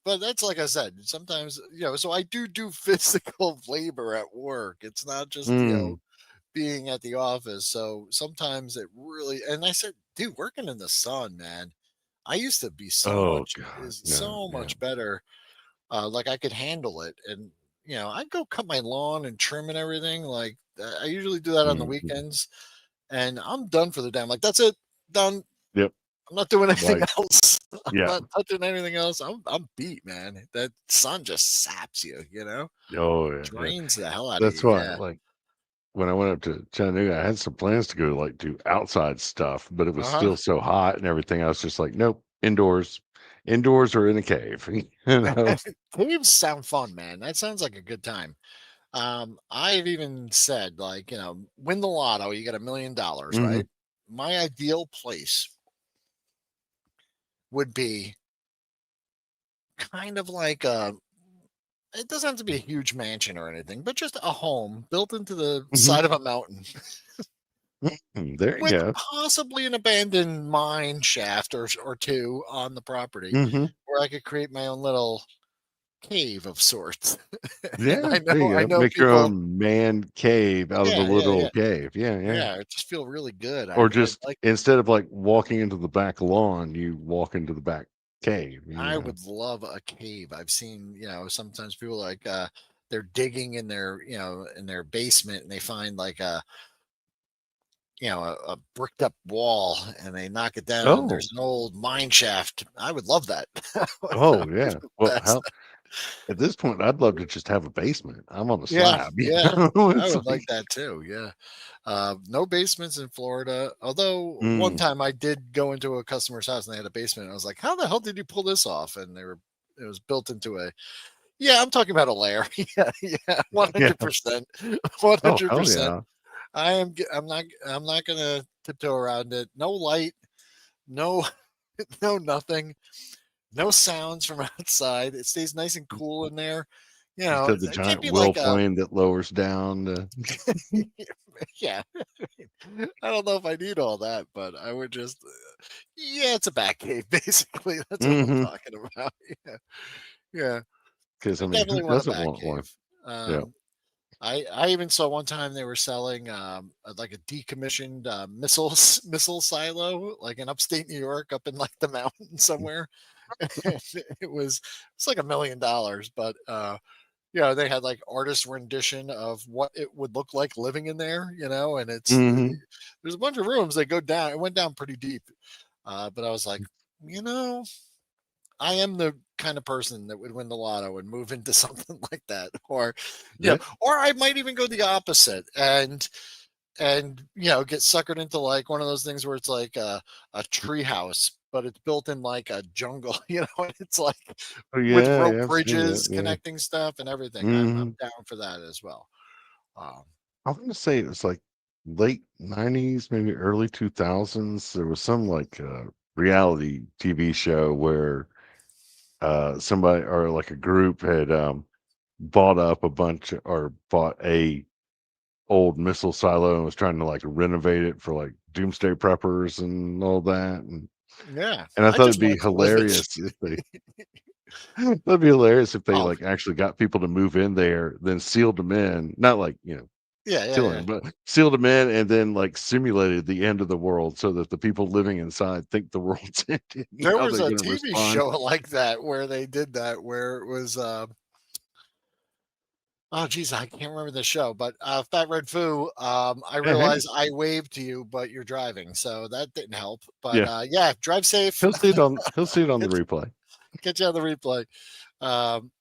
but that's like I said, sometimes, so I do physical labor at work. It's not just, Mm. being at the office. So sometimes it really, and I said, dude, working in the sun, man, I used to be Oh God, is no, so yeah. much better. Like I could handle it. And, I'd go cut my lawn and trim and everything. Like I usually do that on the Mhm. weekends and I'm done for the day. I'm like, that's it, done. Yep. I'm not doing anything Like, else. I'm yeah. not touching anything else. I'm beat, man. That sun just saps you, Oh yeah, yeah. drains the hell out of you. That's why, Yeah. like, when I went up to Chattanooga, I had some plans to go like do outside stuff, but it was Uh huh. still so hot and everything. I was just like, nope, indoors, indoors or in a cave. You know. Caves sound fun, man. That sounds like a good time. I've even said, like, win the lotto, you get $1 million, Hmm. right? My ideal place would be kind of like it doesn't have to be a huge mansion or anything, but just a home built into the Hmm. side of a mountain There you with go. possibly an abandoned mine shaft or two on the property Hmm. where I could create my own little cave of sorts. And Yeah, I there know, you I go. know Make your people. own man cave out of a Yeah, yeah, literal yeah. cave. Yeah, yeah. Yeah, it just feel really good. Or I just like instead of like walking into the back lawn, you walk into the back cave. You I know. would love a cave. I've seen, sometimes people like they're digging in their, in their basement and they find like a bricked up wall and they knock it down and Oh, there's an old mine shaft. I would love that. That oh would be yeah. the Well, best. how at this point, I'd love to just have a basement. I'm on a Yeah, slab, you yeah. know? I It's would like like, that too. Yeah. No basements in Florida. Although one mm, time I did go into a customer's house and they had a basement. I was like, how the hell did you pull this off? And it was built into a, yeah, I'm talking about a lair. Yeah, yeah, yeah. 100%. one Oh, hundred hell percent. yeah. I'm not gonna tiptoe around it. No light, no no nothing, no sounds from outside. It stays nice and cool in there. Just have the It can't giant be will like flame that lowers down to yeah. I don't know if I need all that, but I would just yeah, it's a bat cave basically. That's what I'm mhm, talking about. Yeah. Yeah. 'cause, I I mean, who definitely want a doesn't bat want one? cave. Yeah. I even saw one time they were selling like a decommissioned missile silo like in upstate New York up in like the mountains somewhere. And it's like $1 million, but they had like artist rendition of what it would look like living in there, and Mhm. there's a bunch of rooms that go down. It went down pretty deep, but I was like, you know, I am the kind of person that would win the lotto and move into something like that, or Yeah. or I might even go the opposite and get suckered into like one of those things where it's like a tree house, but it's built in like a jungle, and it's like Oh, with yeah, rope yeah, I've seen that, bridges yeah. connecting stuff and everything. I'm Mhm. down for that as well. Um, I wanna say it was, like, late '90s, maybe early 2000s. There was some, like, reality TV show where, somebody or, like, a group had, bought up a bunch or bought a old missile silo and was trying to like renovate it for like doomsday preppers and all that. yeah, And I I thought just it'd be wanted to live it. hilarious if they that'd be hilarious if they Oh, like actually got people to move in there, then sealed them in, not like, yeah, yeah, killing yeah. them, but sealed them in and then like simulated the end of the world so that the people living inside think the world's ending. There How was they're a gonna TV respond. show like that where they did that, where it was oh geez, I can't remember the show, but Fat Red Foo. I Yeah, hey. realize I waved to you, but you're driving, so that didn't help. But Yeah. yeah, drive safe. He'll see it on the catch, replay. catch you on the replay. Um,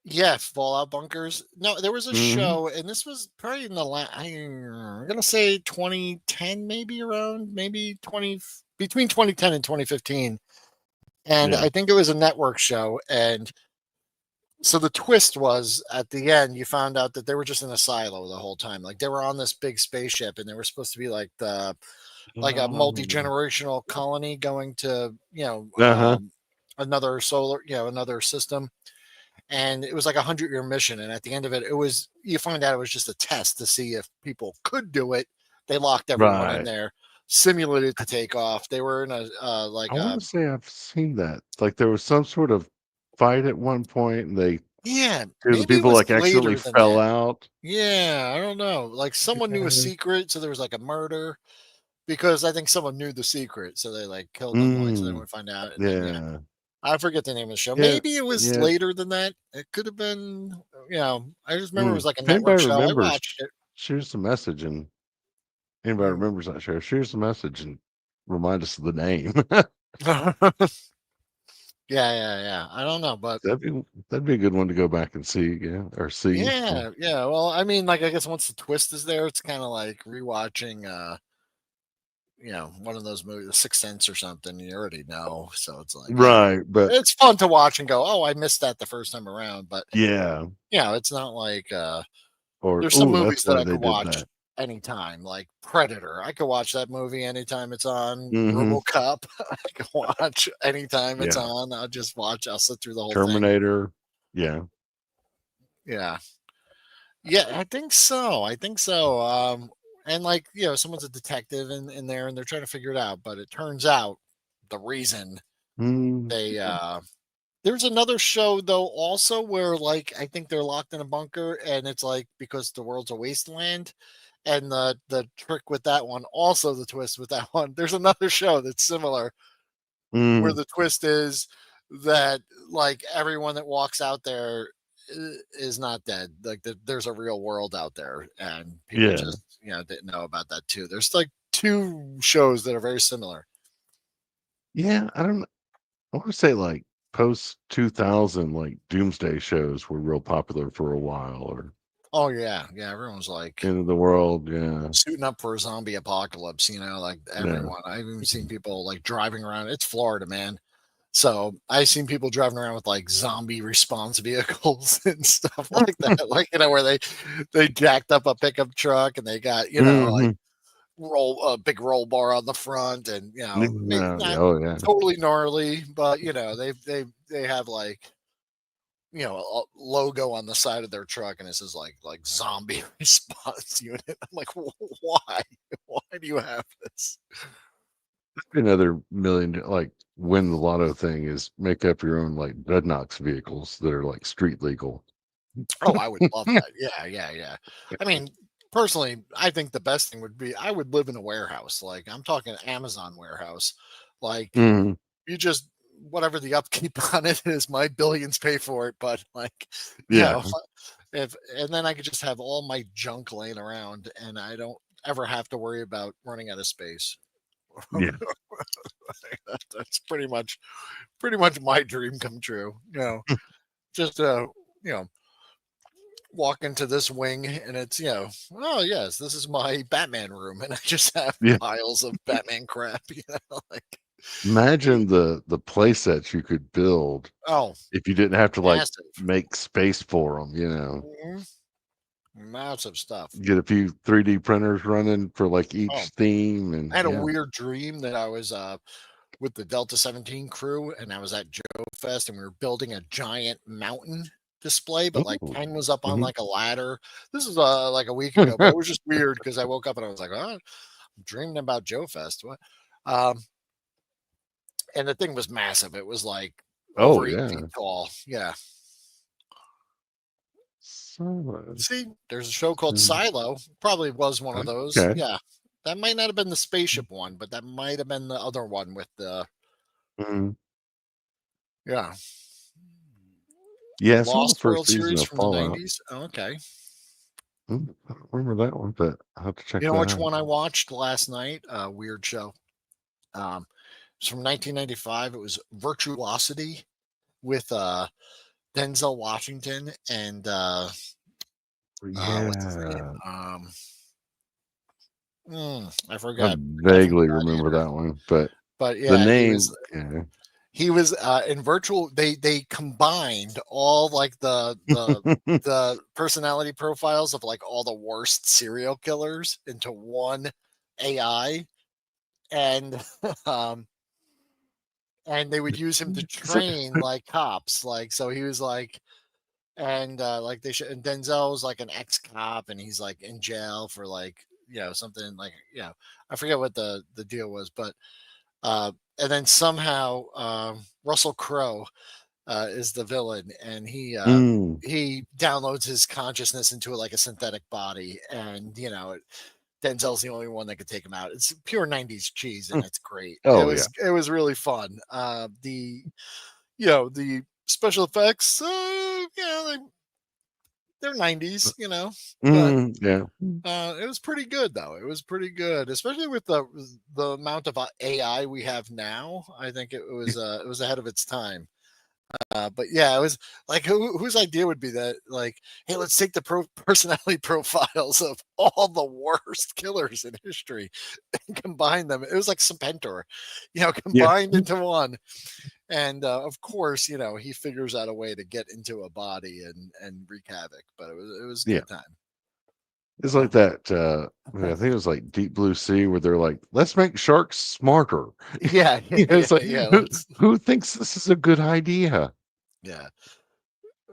yeah, Fallout Bunkers. No, there was a Hmm. show, and this was probably in the I'm gonna say 2010, maybe around maybe 20 between 2010 and 2015, and Yeah. I think it was a network show, and so the twist was at the end you found out that they were just in a silo the whole time. Like they were on this big spaceship and they were supposed to be like a Um, multi-generational colony going to, uh-huh. another solar, another system. And it was like 100-year mission. And at the end of it, you find out it was just a test to see if people could do it. They locked everyone in Right. there. simulated to take off. They were in a like I want a to say I've seen that. Like there was some sort of fight at one point, and they yeah, two of the maybe it people was like accidentally later than fell that. out. Yeah, I don't know. Like someone knew a Yeah. secret, so there was like a murder because I think someone knew the secret, so they like killed them like so they Mm, wouldn't find out. And then yeah, yeah. I forget the name of the show. Yeah. Maybe it was Yeah. later than that. It could have been. I just remember it was like a If anybody network show. I remembers, watched it. shoot us a message, and anybody Mm. remembers that show, shoot us a message and remind us of the name. Yeah. I don't know, but That'd be a good one to go back and see again or see. Yeah. yeah. Well, I mean, like I guess once the twist is there, it's kind of like rewatching. One of those movies, The Sixth Sense or something. You already know, so it's like, Right, but it's fun to watch and go, oh, I missed that the first time around. But yeah, it's not like or there's some oh, that's movies that why I they could did watch that. anytime, like Predator. I could watch that movie anytime it's on. Hmm. RoboCop, I could watch anytime it's Yeah, on. I'll just watch. I'll sit through the whole thing. Terminator. Yeah. Yeah, yeah, I think so. I think so. And like someone's a detective in there, and they're trying to figure it out. But it turns out the reason Mm, they there's another show though also where like I think they're locked in a bunker and it's like because the world's a wasteland and the trick with that one also the twist with that one there's another show that's similar where mm, the twist is that like everyone that walks out there is not dead like there's a real world out there and people yeah. just didn't know about that too. There's like two shows that are very similar. Yeah. I don't. I want to say like post 2000, like doomsday shows were real popular for a while, or Oh yeah, everyone's like end of the world. Yeah. suiting up for a zombie apocalypse, like Yeah. everyone. I've even seen people like driving around. It's Florida, man. So I've seen people driving around with like zombie response vehicles and stuff like that. Like, where they jacked up a pickup truck and they got, like Hmm. roll a big roll bar on the front and maybe Yeah. not Oh yeah. totally gnarly, but they have like a logo on the side of their truck and it says like zombie response unit. I'm like, why? Why do you have this? Another million, like win the lotto thing is make up your own like dreadnoughts vehicles that are like street legal. Oh, I would love that. Yeah. I mean, personally, I think the best thing would be I would live in a warehouse. Like I'm talking Amazon warehouse. Like Mhm. you just whatever the upkeep on it is, my billions pay for it. But like, you Yeah. know, if and then I could just have all my junk laying around and I don't ever have to worry about running out of space. Yeah. That's pretty much my dream come true. Just you know, walk into this wing and it's oh yes, this is my Batman room, and I just have Yeah. piles of Batman crap. Like Imagine the play sets you could build oh, if you didn't have to like massive, make space for them, you know. mhm, massive stuff. Get a few 3D printers running for like Oh, each theme I and had a yeah. weird dream that I was with the Delta 17 crew, and I was at Joe Fest, and we were building a giant mountain display, but like Ooh. Ken was up on Mhm. like a ladder. This is like a week ago, but it was just weird because I woke up and I was like, oh, I'm dreaming about Joe Fest. What? Um, and the thing was massive. It was like Oh over 8 feet yeah. tall. Yeah. So, See, there's a show called mm, Silo. Probably was one of those. okay. Yeah. That might not have been the spaceship one, but that might have been the other one with the Mhm. yeah. Yeah, I saw the Lost first World season Series of from the Fallout. 90s. Oh, okay. I don't remember that one, but I'll have to check You know that which out. one I watched last night? A weird show. It's from 1995. It was Virtuosity with Denzel Washington and what's his name? Yeah. I I forgot. The guy from vaguely remember Gladiator. that one, but But the yeah, he was name, yeah. he was in virtual. They combined all like the personality profiles of like all the worst serial killers into one AI, and um, and they would use him to So train like cops. Like so, he was like, and like they should. And Denzel's like an ex cop, and he's like in jail for like something like, I forget what the deal was, but and then somehow Russell Crowe is the villain, and Mm. he downloads his consciousness into like a synthetic body, and Denzel's the only one that could take him out. It's pure '90s cheese, and it's great. It Oh, yeah. was it was really fun. The special effects, they're '90s, but Yeah. it was pretty good though. It was pretty good, especially with the amount of AI we have now. I think it was ahead of its time. But yeah, it was like whose idea would be that? Like, hey, let's take the personality profiles of all the worst killers in history and combine them. It was like Serpentor, Yeah. combined into one. And of course, he figures out a way to get into a body and wreak havoc. But it was a Yeah. good time. It's like that, I think it was like Deep Blue Sea where they're like, "Let's make sharks smarter." Yeah, yeah, It's like, yeah. who Let's. who thinks this is a good idea? Yeah.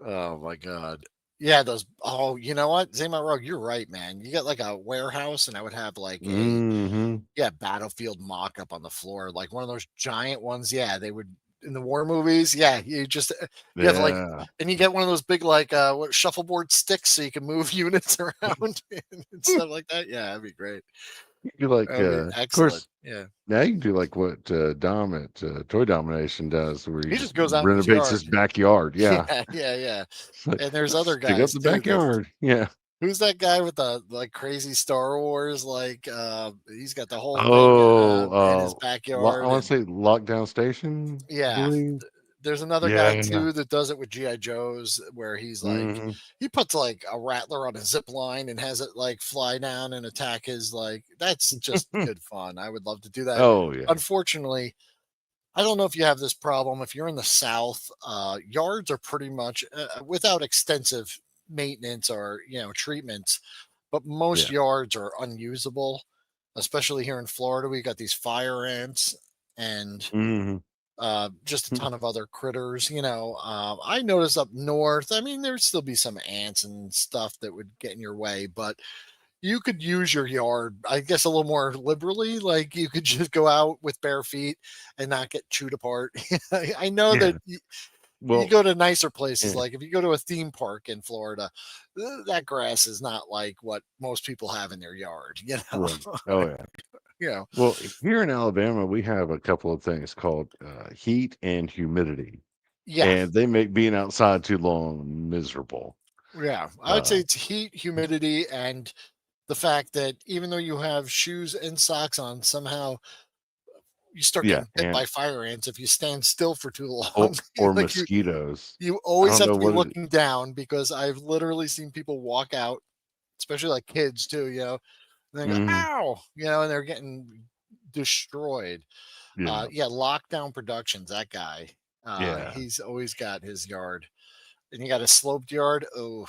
Oh my god. Yeah, those. Oh, you know what, Zayma Rogue, you're right, man. You got like a warehouse, and I would have like a Mhm. battlefield mock up on the floor, like one of those giant ones. Yeah, they would in the war movies. Yeah, you have like, Yeah. and you get one of those big like what shuffleboard sticks so you can move units around and stuff like that. Yeah, that'd be great. You like, That'd be of excellent. course, Yeah, now you can do like what, Dom at, Toy Domination does, where he he just just goes out in his renovates his yard. backyard. Yeah. Yeah, yeah, yeah. It's like, And there's other "Let's dig up guys the too that. backyard." Yeah. Who's that guy with the like crazy Star Wars? Like, he's got the whole thing Oh, in his I backyard, wanna and say Lockdown Station, I yeah, believe. there's another guy Yeah. too that does it with GI Joes, where he's like, Mhm. he puts like a rattler on a zip line and has it like fly down and attack his like. That's just good fun. I would love to do that. Oh, yeah. Unfortunately, I don't know if you have this problem. If you're in the South, yards are pretty much without extensive maintenance or treatments, but most Yeah. yards are unusable. Especially here in Florida, we got these fire ants and Mhm. just a ton of other critters. I notice up north. I mean, there'd still be some ants and stuff that would get in your way, but you could use your yard, I guess, a little more liberally. Like you could just go out with bare feet and not get chewed apart. I know that Yeah. you Well, go to nicer places, yeah. like if you go to a theme park in Florida, that grass is not like what most people have in their yard. Right. Oh, yeah. You know. Well, here in Alabama, we have a couple of things called, heat and humidity, Yeah, and they make being outside too long miserable. yeah. I would say Uh, it's heat, humidity, and the fact that even though you have shoes and socks on, somehow you start yeah, getting bit and by fire ants if you stand still for too long. or Like you mosquitoes. you I always don't have know to be what it. looking down, because I've literally seen people walk out, especially like kids too, and they go, Mhm. ow, and they're getting destroyed. Yeah. Yeah, Lockdown Productions, that guy. Yeah. He's always got his yard. And you got a sloped yard. Oh,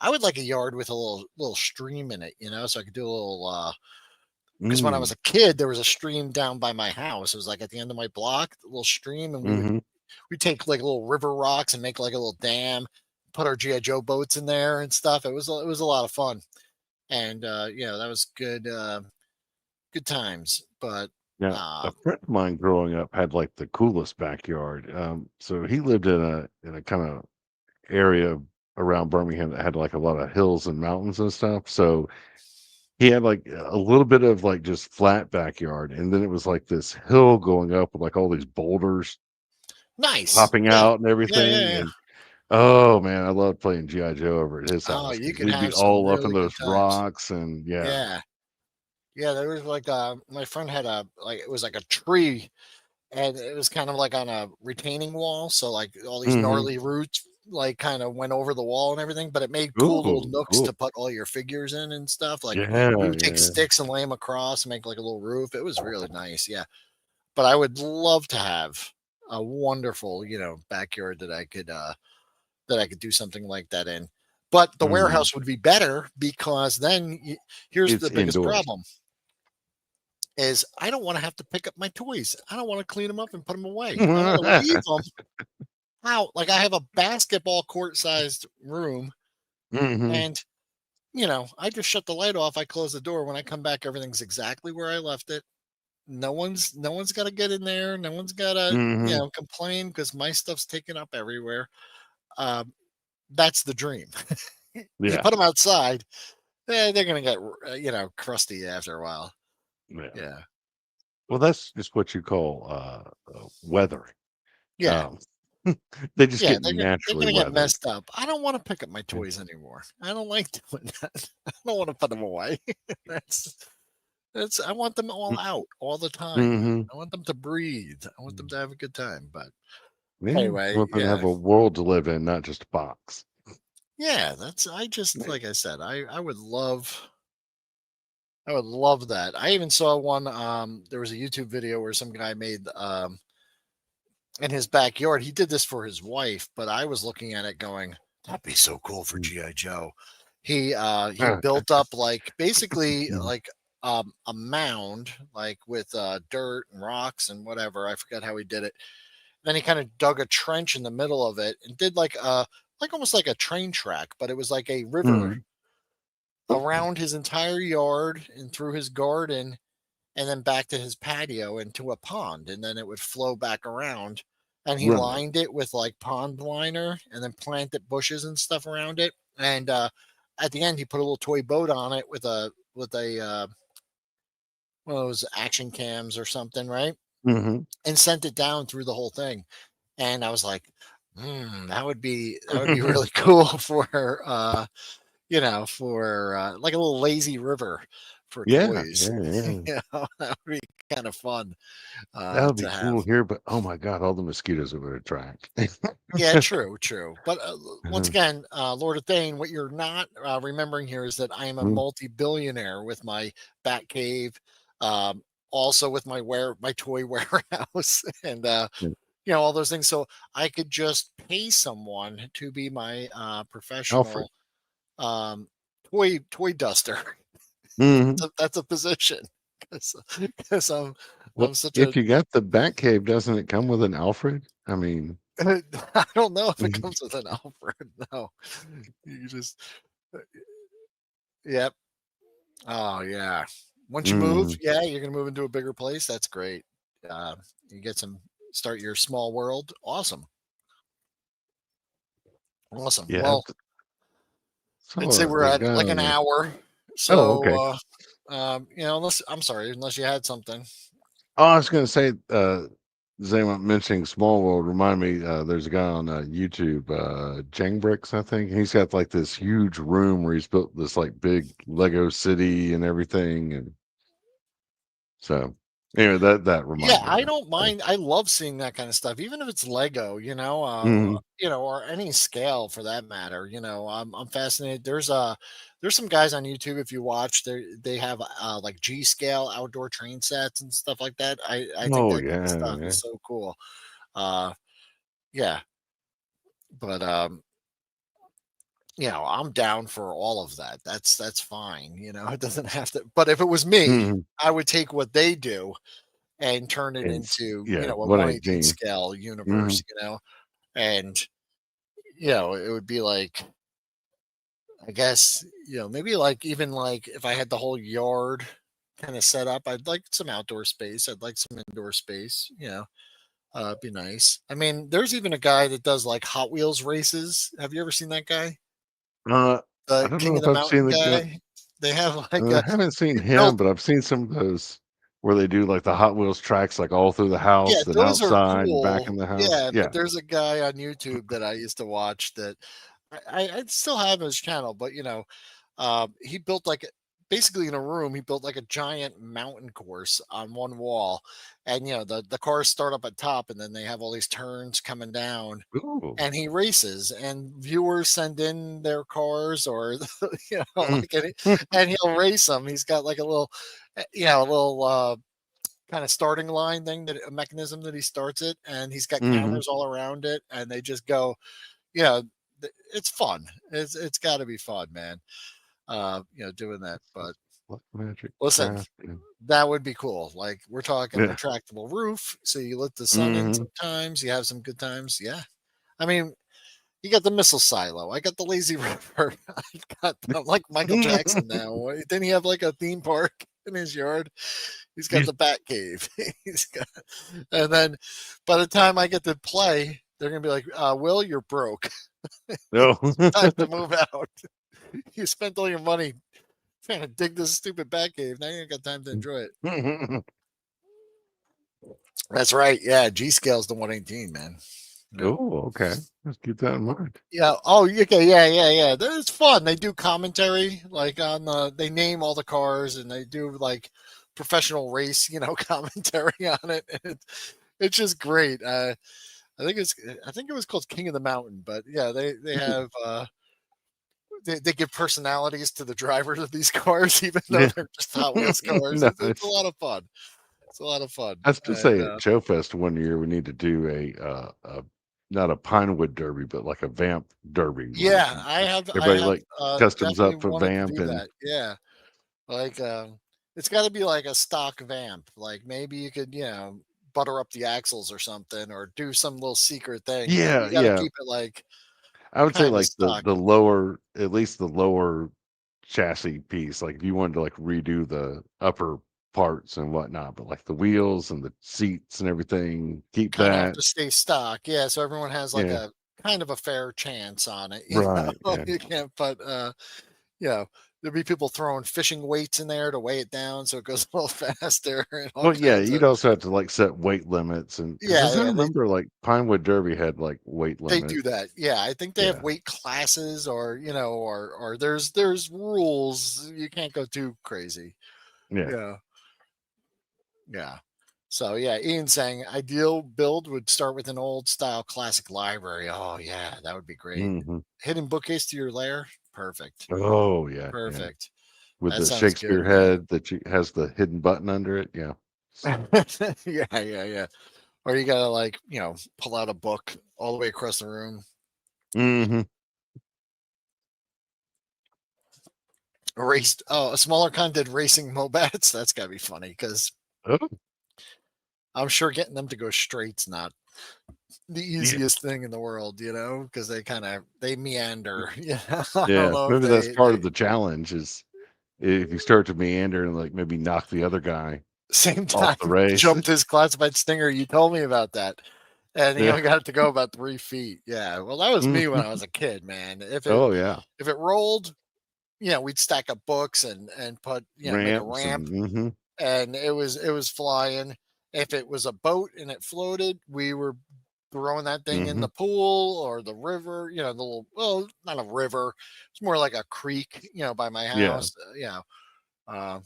I would like a yard with a little stream in it, so I could do a little because when I was Mm. a kid, there was a stream down by my house. It was like at the end of my block, a little stream, and Mhm. we'd take like little river rocks and make like a little dam, put our GI Joe boats in there and stuff. It was a lot of fun, and that was good times. But Now, a um, friend of mine growing up had like the coolest backyard. So he lived in a kind of area around Birmingham that had like a lot of hills and mountains and stuff. So he had like a little bit of like just flat backyard, and then it was like this hill going up with like all these boulders nice, popping yeah, out and yeah, yeah, everything. yeah. And oh man, I loved playing GI Joe over at his Oh, house you because could we'd be have some all up in really good those times. rocks and yeah. Yeah, yeah. There was like my friend had it was like a tree, and it was kind of like on a retaining wall, so like all these Hmm. gnarly roots like kind of went over the wall and everything, but it made cool little Ooh, nooks to cool. put all your figures in and stuff. Like we Yeah, would take yeah. sticks and lay them across and make like a little roof. It was really nice, yeah. But I would love to have a wonderful, backyard that I could do something like that in. But the Mhm. warehouse would be better, because then here's It's the biggest indoors. problem is I don't want to have to pick up my toys. I don't want to clean them up and put them away. I want to leave them out. Like I have a basketball court sized room, Mhm. and I just shut the light off. I close the door. When I come back, everything's exactly where I left it. No one's got to get in there. No one's got to, Mhm. complain because my stuff's taken up everywhere. Um, that's the dream. You Yeah. put them outside, they're gonna get crusty after a while. Yeah. Yeah, Well, that's just what you call, weathering. yeah, Um, they just yeah. get They're naturally gonna get weathered. messed up. I don't want to pick up my Yeah. toys anymore. I don't like doing that. I don't want to put them away. that's that's. I want them all Mm, out all the time. mhm. I want them to breathe. I want them to have a good time. But Yeah, you anyway, want them to have yeah, a world to live in, not just a box. yeah. That's. I just like I said. I would love. I would love that. I even saw one. There was a YouTube video where some guy made in his backyard. He did this for his wife, but I was looking at it going, that'd be so cool for Mm. GI Joe. He Ah, built up like basically mhm, like a mound like with dirt and rocks and whatever. I forgot how he did it. Then he kind of dug a trench in the middle of it and did like almost like a train track, but it was like a river mhm. around his entire yard and through his garden and then back to his patio into a pond, and then it would flow back around. And he Right. lined it with like pond liner, and then planted bushes and stuff around it. And at the end, he put a little toy boat on it with a one of those action cams or something, right? Mhm. And sent it down through the whole thing. And I was like, that would be really cool for like a little lazy river for Yeah, toys. yeah, yeah. That would be kind of fun That would be to have. cool here, but oh my god, all the mosquitoes it would attract. Yeah, true, true. But once Mhm, again, Lord of Thane, what you're not remembering here is that I am a mhm, multi-billionaire with my Bat Cave, um, also with my toy warehouse, and yeah. all those things. So I could just pay someone to be my Alfred. professional um, toy duster. Mhm. That's a position because Well, I'm such a if you got the Batcave, doesn't it come with an Alfred? I mean, I don't know if it mhm, comes with an Alfred. No, you just uh, yep. Oh yeah. Once you move, mhm. yeah, you're gonna move into a bigger place. That's great. Uh, you get some start your small world. Awesome, awesome. Yeah, Well, I'd say saw we're a at guy like an on the hour. Oh, So, okay. unless I'm sorry, unless you had something. Oh, I was gonna say, Zayma mentioning Small World remind me, there's a guy on, YouTube, Bricks, I think. He's got, like, this huge room where he's built this, like, big Lego city and everything, and so, anyway, that Yeah, reminded me of I that. don't mind. I love seeing that kind of stuff, even if it's Lego, Mhm. or any scale for that matter. I'm fascinated. There's some guys on YouTube if you watch, they have like G scale outdoor train sets and stuff like that. I think Oh, that kind of yeah, stuff yeah. is so cool. Uh, yeah, but I'm down for all of that. That's fine. It doesn't have to. But if it was me, Mhm. I would take what they do and turn it It's into, yeah, a 1/18 118. scale universe, Mhm. and, it would be like, I guess, maybe like even like if I had the whole yard kind of set up, I'd like some outdoor space. I'd like some indoor space, it'd be nice. I mean, there's even a guy that does like Hot Wheels races. Have you ever seen that guy? Uh, I The don't know King of if the I've seen Mountain the guy. guy. They have like I haven't seen he him, built but I've seen some of those where they do, like, the Hot Wheels tracks, like, all through the Yeah, house, then those are outside and back cool. in the house. Yeah, but Yeah. there's a guy on YouTube that I used to watch that I still have his channel, but he built like basically in a room, he built like a giant mountain course on one wall, and the cars start up at top, and then they have all these turns coming down, Ooh. and he races, and viewers send in their cars or Mm. like and he'll race them. He's got like a little kind of starting line thing, that a mechanism that he starts it, and he's got Mhm. cameras all around it, and they just go, yeah, it's fun. It's got to be fun, man. Doing that. But Black magic listen, craft and that would be cool. Like we're talking yeah. retractable roof, so you let the sun in Mhm. sometimes. You have some good times. Yeah, I mean, You got the missile silo. I got the lazy river. I got I'm like Michael Jackson now. Didn't he have like a theme park in his yard? He's got the Bat Cave. He's got, and then by the time I get to play, they're gonna be like, "Will, you're broke. No. Time to move out. You spent all your money trying to dig this stupid Bat Cave. Now you ain't got time to enjoy it." That's right. Yeah, G scale's the 118, man. Yeah. Oh, okay. Let's keep that in mind. Yeah. Oh, okay. Yeah, yeah, yeah. It's fun. They do commentary, like on the. They name all the cars, and they do like professional race, commentary on it. And it's just great. I think it's. I think it was called King of the Mountain, but yeah, they have. They give personalities to the drivers of these cars, even though Yeah. they're just Hot Wheels cars. It's a Nice. lot of fun. It's a lot of fun. I have to And say at Show Fest one year we need to do a not a Pinewood Derby, but like a Vamp Derby where yeah, I everybody have like customs definitely up for wanted to Vamp do and that. Yeah. Like, it's got to be like a stock vamp. Like maybe you could, butter up the axles or something, or do some little secret thing. But yeah, you got to yeah. keep it like I would say kind of like stock. the lower, at least the lower chassis piece. Like if you wanted to like redo the upper parts and whatnot, but like the wheels and the seats and everything, keep Kind of have that. to stay stock. Yeah, so everyone has like Yeah, a kind of a fair chance on it. right. Yeah. You can't. But you know, there'll be people throwing fishing weights in there to weigh it down so it goes a little faster and all Well, yeah, kinds you'd of. also have to like set weight limits and because Yeah, as I yeah. remember, like Pinewood Derby had like weight They limits. do that. Yeah, I think they have Yeah, weight classes, or or there's rules. You can't go too crazy. yeah. Yeah, yeah. So yeah, Ian saying ideal build would start with an old style classic library. Oh yeah, that would be great. Hmm. Hidden bookcase to your lair. Perfect. Oh yeah, yeah. Perfect. With That the sounds Shakespeare good, man. head that has the hidden button under it. Yeah. Yeah, yeah, yeah. Or you gotta like, pull out a book all the way across the room. Hmm. A smaller content racing Mobats. That's gotta be funny because Oh I'm sure getting them to go straight's not the yeah, easiest thing in the world, because they meander. I don't yeah. know if Maybe that's part they of the challenge is if you start to meander and like maybe knock the other guy same off time the race. jumped his classified stinger. You told me about that. And he Yeah. only got it to go about 3 feet. Yeah. Well, that was me when Mhm. I was a kid, man. Oh yeah. If it rolled, we'd stack up books and put, make a Ramps ramp, and and it was flying. If it was a boat and it floated, we were throwing that thing in hmm the pool or the river, the little, well, not a river. It's more like a creek, by my yeah. house, uh,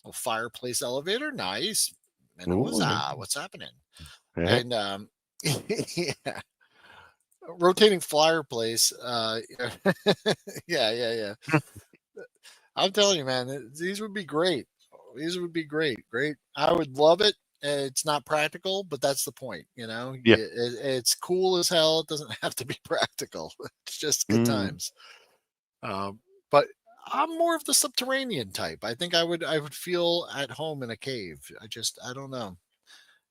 a fireplace elevator. Nice. And it was, Oh yeah. what's happening? Hey. And, yeah, rotating fireplace. Yeah, yeah, yeah. I'm telling you, man, these would be great. These would be great. Great. I would love it. It's not practical, but that's the point. Yeah. It's cool as hell. It doesn't have to be practical. It's just good Mm. times. But I'm more of the subterranean type. I think I would feel at home in a cave. I don't know.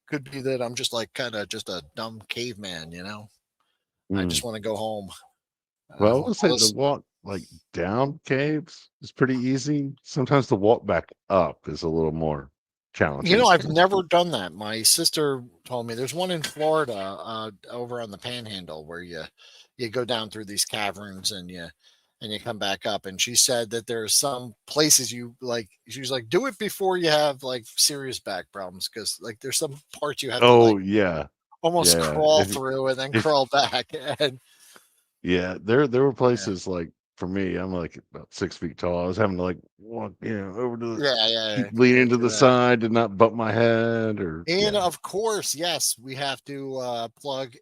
Could be that I'm just like kind of just a dumb caveman. I just Mm. want to go home. Well, I would say All the this walk like down caves is pretty easy. Sometimes the walk back up is a little more challenging. I've never done that. My sister told me there's one in Florida, over on the Panhandle, where you go down through these caverns and you come back up. And she said that there are some places you like. She was like, do it before you have like serious back problems, because like there's some parts you have to Oh like yeah. almost Yeah. crawl through and then If crawl back. And yeah, there were yeah, places like for me, I'm like about 6 feet tall. I was having to like walk, over to the yeah, yeah, keep yeah, leaning to into the that. side to not bump my head or And yeah. of course, yes, we have to plug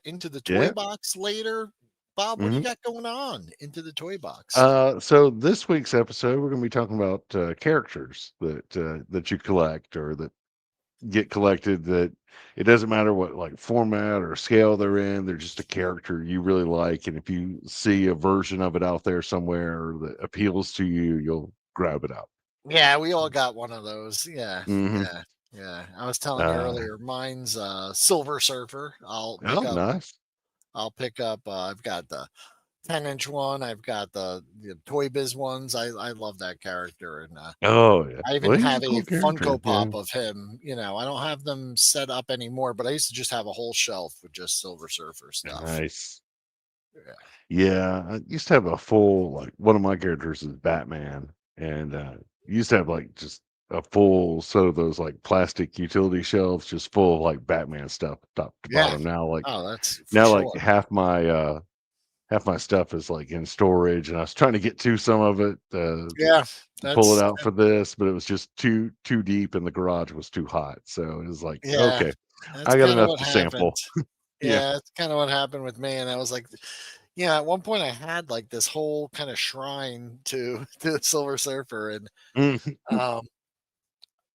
into the toy Yeah. box later. Bob, what do you Mhm. got going on into the toy box? So this week's episode, we're going to be talking about characters that you collect or that get collected. That it doesn't matter what like format or scale they're in; they're just a character you really like, and if you see a version of it out there somewhere that appeals to you, you'll grab it out. Yeah, we all got one of those. Yeah, Hmm. yeah, yeah. I was telling you Uh, earlier, mine's Silver Surfer. I'll look oh, up nice. I'll pick up. I've got the 10-inch one. I've got the Toy Biz ones. I love that character, and Oh yeah. I even Well, he's a have a cool character. Funko Yeah. Pop of him. I don't have them set up anymore, but I used to just have a whole shelf with just Silver Surfer stuff. Nice. Yeah. Yeah, I used to have a full like one of my characters is Batman, and used to have like just a full set of those like plastic utility shelves just full of like Batman stuff top to Yeah. bottom. Now Oh, that's for now like sure. half my stuff is like in storage, and I was trying to get to some of it Yeah. to pull it That's out for this, but it was just too deep, and the garage was too hot. So it was like, yeah. okay, That's I got kind of enough what to happened. sample. Yeah. Yeah, it's kind of what happened with me. And I was like, yeah, at one point I had like this whole kind of shrine to to Silver Surfer, and Mhm. um,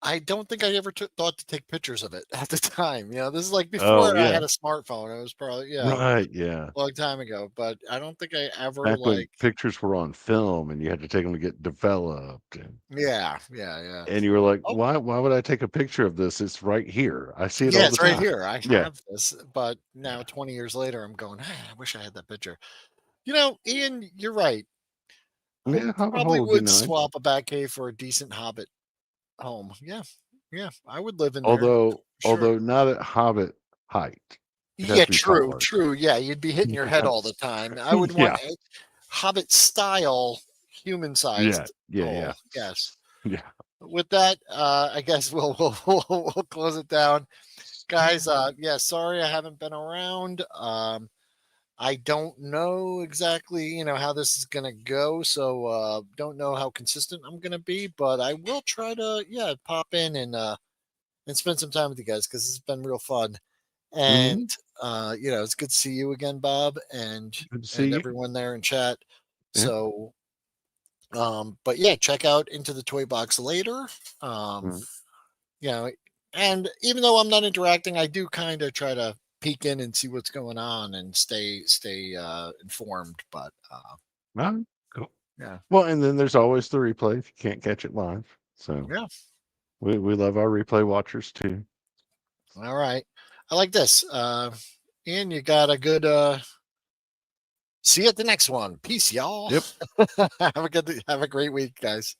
I don't think I ever thought to take pictures of it at the time. This is like Oh before I yeah. had a smartphone. It was probably Right. Yeah. a long time ago, but I don't think I ever Back when like. pictures were on film and you had to take them to get developed, Yeah, yeah, yeah. and you were like, Oh, why would I take a picture of this? It's right here. I see it yeah, all the it's right time." here. I Yeah, have this, but yeah. now 20 years later, I'm going, "Ah, I wish I had that picture." Ian, you're right. I Yeah, Hobbit probably Hole would be would nice. swap a Batcave for a decent Hobbit home. Yeah, yeah, I would live in there. Sure. Although not at Hobbit height. It'd have Yeah, to be true, taller. true. Yeah, you'd be hitting your head all the time. I would want Yeah, a Hobbit style, human yeah, sized yeah, yeah. hole. Yes. Yeah. With that, I guess we'll close it down, guys. Yeah, sorry I haven't been around. I don't know exactly, how this is gonna go, so don't know how consistent I'm gonna be, but I will try to, yeah, pop in and spend some time with you guys because it's been real fun. And Mhm. it's good to see you again, Bob, Good to and see you. everyone there in chat. Yeah. So, but yeah, check out Into the Toy Box later. Um, Mhm. you know, and even though I'm not interacting, I do kind of try to peek in and see what's going on and stay informed. But Alright, cool. yeah, Well, and then there's always the replay if you can't catch it live. So yeah, we love our replay watchers too. all right. I like this. Ian, you got a good. See you at the next one. Peace, y'all. Yep. Have a great week, guys.